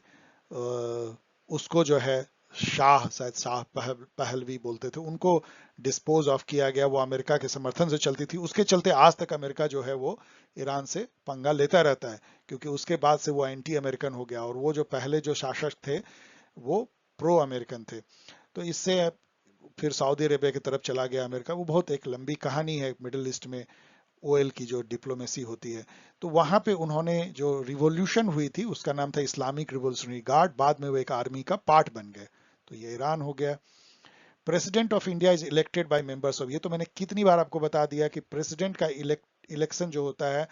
उसको जो है शाह, शायद शाह पहलवी बोलते थे, उनको डिस्पोज ऑफ किया गया। वो अमेरिका के समर्थन से चलती थी, उसके चलते आज तक अमेरिका जो है वो ईरान से पंगा लेता रहता है, क्योंकि उसके बाद से वो एंटी अमेरिकन हो गया, और वो जो पहले जो शासक थे वो प्रो अमेरिकन थे। तो इससे फिर सऊदी अरेबिया की तरफ चला गया अमेरिका। वो बहुत एक लंबी कहानी है मिडिल ईस्ट में ओएल की जो डिप्लोमेसी होती है। तो वहां पे उन्होंने जो रिवॉल्यूशन हुई थी उसका नाम था इस्लामिक रिवॉल्यूशनरी गार्ड, बाद में वो एक आर्मी का पार्ट बन गए। तो ये ईरान हो गया। President of India is elected by members of, ये तो मैंने कितनी बार आपको बता दिया कि प्रेसिडेंट का इलेक्शन जो होता है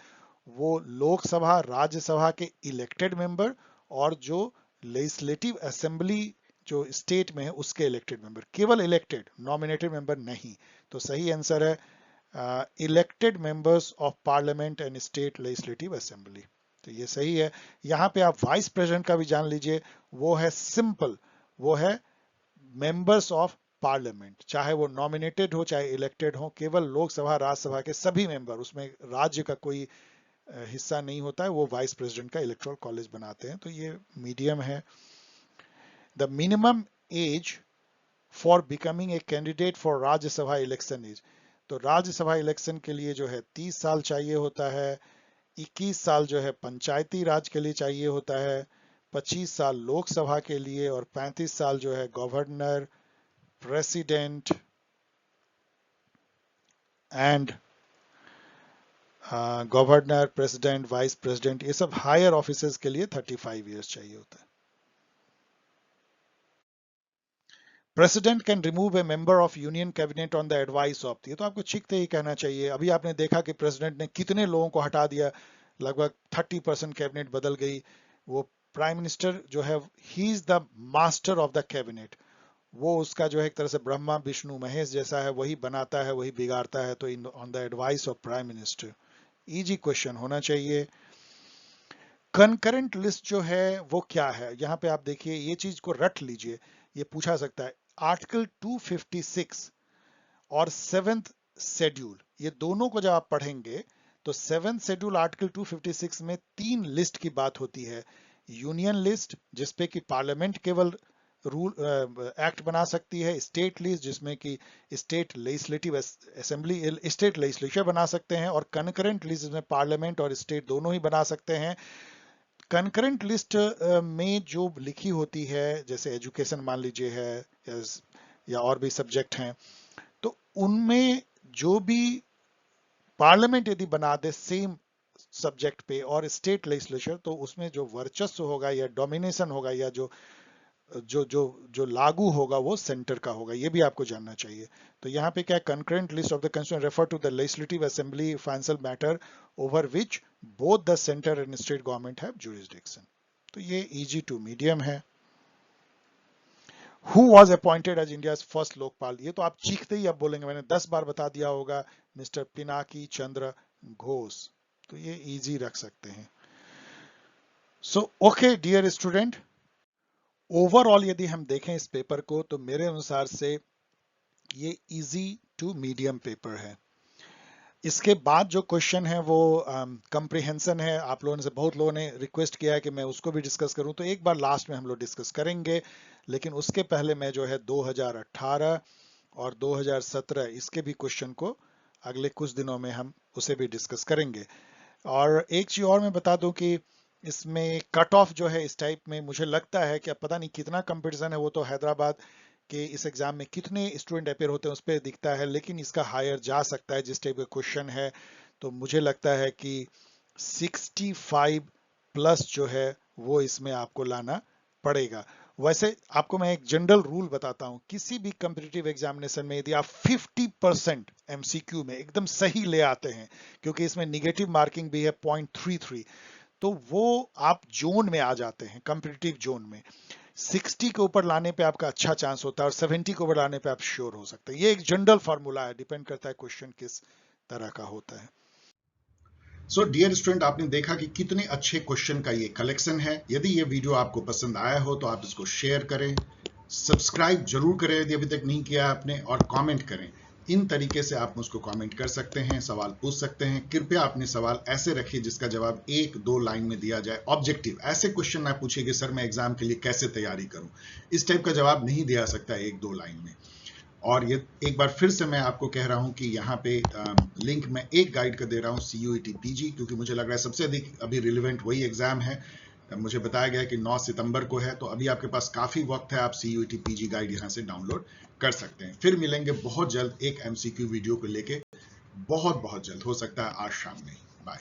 वो लोकसभा राज्यसभा के इलेक्टेड मेंबर और जो लेजिस्लेटिव असेंबली जो स्टेट में है उसके इलेक्टेड मेंबर, केवल इलेक्टेड, नॉमिनेटेड मेंबर नहीं। तो सही आंसर है elected members of parliament and state legislative assembly. तो ये सही है। यहाँ पे आप वाइस प्रेसिडेंट का भी जान लीजिए, वो है सिंपल, वो है मेंबर्स ऑफ पार्लियामेंट, चाहे वो नॉमिनेटेड हो चाहे इलेक्टेड हो, केवल लोकसभा राज्यसभा के सभी मेंबर, उसमें राज्य का कोई हिस्सा नहीं होता है, वो वाइस प्रेसिडेंट का इलेक्टोरल कॉलेज बनाते हैं। तो ये मीडियम है। The minimum age for becoming a candidate for Rajya Sabha election is, तो राज्यसभा इलेक्शन के लिए जो है 30 साल चाहिए होता है, 21 साल जो है पंचायती राज के लिए चाहिए होता है, 25 साल लोकसभा के लिए, और 35 साल जो है governor, president and governor, president, vice president, ये सब हायर ऑफिसर्स के लिए 35 इयर्स चाहिए होता है। President can remove A member of union cabinet on the advice of, ये तो आपको चीखते ही कहना चाहिए। अभी आपने देखा कि प्रेसिडेंट ने कितने लोगों को हटा दिया, लगभग 30% कैबिनेट बदल गई। वो प्राइम मिनिस्टर जो है he is the master of the cabinet, वो उसका जो है एक तरह से ब्रह्मा विष्णु महेश जैसा है, वही बनाता है वही बिगाड़ता है। तो on the advice of prime minister, easy question होना चाहिए। कंकरेंट लिस्ट जो है वो क्या है, यहाँ पे आप देखिए, ये चीज को रट लीजिए, ये पूछा सकता है। आर्टिकल 256 और 7th शेड्यूल, ये दोनों को जब आप पढ़ेंगे तो 7th शेड्यूल आर्टिकल 256 में 3 लिस्ट की बात होती है। यूनियन लिस्ट जिसपे कि पार्लियामेंट केवल रूल एक्ट बना सकती है, स्टेट लिस्ट जिसमें कि state legislative assembly state legislature बना सकते हैं, और कनकरेंट लिस्ट जिसमें पार्लियामेंट और स्टेट दोनों ही बना सकते हैं। कनकरेंट लिस्ट में जो लिखी होती है, जैसे एजुकेशन मान लीजिए है या और भी सब्जेक्ट हैं, तो उनमें जो भी पार्लियामेंट यदि बना दे सेम सब्जेक्ट पे और स्टेट लेजिस्लेचर, तो उसमें जो वर्चस्व होगा या डोमिनेशन होगा या जो जो जो जो लागू होगा वो सेंटर का होगा, ये भी आपको जानना चाहिए। तो यहाँ पे क्या, concurrent list of the constitution refer to the legislative assembly financial matter over which both the centre and state government have jurisdiction. तो ये इजी टू मीडियम है। Who was appointed as India's first Lokpal, ये तो आप चीखते ही अब बोलेंगे, मैंने 10 बार बता दिया होगा, मिस्टर पिनाकी चंद्र घोष। तो ये इजी रख सकते हैं। So okay dear student, overall यदि हम देखें इस पेपर को तो मेरे अनुसार से ये इजी टू मीडियम पेपर है। इसके बाद जो क्वेश्चन है वो कंप्रीहेंशन है। आप लोगों ने से बहुत लोगों ने रिक्वेस्ट किया है कि मैं उसको भी डिस्कस करूं, तो एक बार लास्ट में हम लोग डिस्कस करेंगे, लेकिन उसके पहले मैं जो है 2018 और 2017 इसके भी क्वेश्चन को अगले कुछ दिनों में हम उसे भी डिस्कस करेंगे। और एक चीज और मैं बता दूं कि इसमें कट ऑफ जो है इस टाइप में मुझे लगता है कि अब पता नहीं कितना कंपटीशन है, वो तो हैदराबाद के इस एग्जाम में कितने स्टूडेंट अपेयर होते हैं उस पर दिखता है, लेकिन इसका हायर जा सकता है जिस टाइप का क्वेश्चन है। तो मुझे लगता है कि 65 प्लस जो है वो इसमें आपको लाना पड़ेगा। वैसे आपको मैं एक जनरल रूल बताता हूं, किसी भी कॉम्पिटिटिव एग्जामिनेशन में यदि आप 50% एमसीक्यू में एकदम सही ले आते हैं, क्योंकि इसमें निगेटिव मार्किंग भी है 0.33, तो वो आप जोन में आ जाते हैं, कॉम्पिटिटिव जोन में। 60 के ऊपर लाने पे आपका अच्छा चांस होता है और 70 के ऊपर लाने पे आप श्योर हो सकते हैं। ये एक जनरल फार्मूला है, डिपेंड करता है क्वेश्चन किस तरह का होता है। सो डियर स्टूडेंट, आपने देखा कि कितने अच्छे क्वेश्चन का ये कलेक्शन है। यदि ये वीडियो आपको पसंद आया हो तो आप इसको शेयर करें, सब्सक्राइब जरूर करें यदि अभी तक नहीं किया आपने, और कमेंट करें इन तरीके से आप मुझको कमेंट कर सकते हैं, सवाल पूछ सकते हैं। कृपया अपने सवाल ऐसे रखिए जिसका जवाब 1-2 लाइन में दिया जाए, ऑब्जेक्टिव। ऐसे क्वेश्चन ना पूछिए कि सर मैं एग्जाम के लिए कैसे तैयारी करूं, इस टाइप का जवाब नहीं दिया सकता 1-2 लाइन में। और ये एक बार फिर से मैं आपको कह रहा हूं कि यहाँ पे लिंक में एक गाइड का दे रहा हूं, CUET PG, क्योंकि मुझे लग रहा है सबसे अधिक अभी रिलेवेंट वही एग्जाम है। मुझे बताया गया कि 9 सितंबर को है, तो अभी आपके पास काफी वक्त है, आप CUET PG गाइड यहाँ से डाउनलोड कर सकते हैं। फिर मिलेंगे बहुत जल्द एक MCQ वीडियो को लेके, बहुत बहुत जल्द, हो सकता है आज शाम में ही। बाय।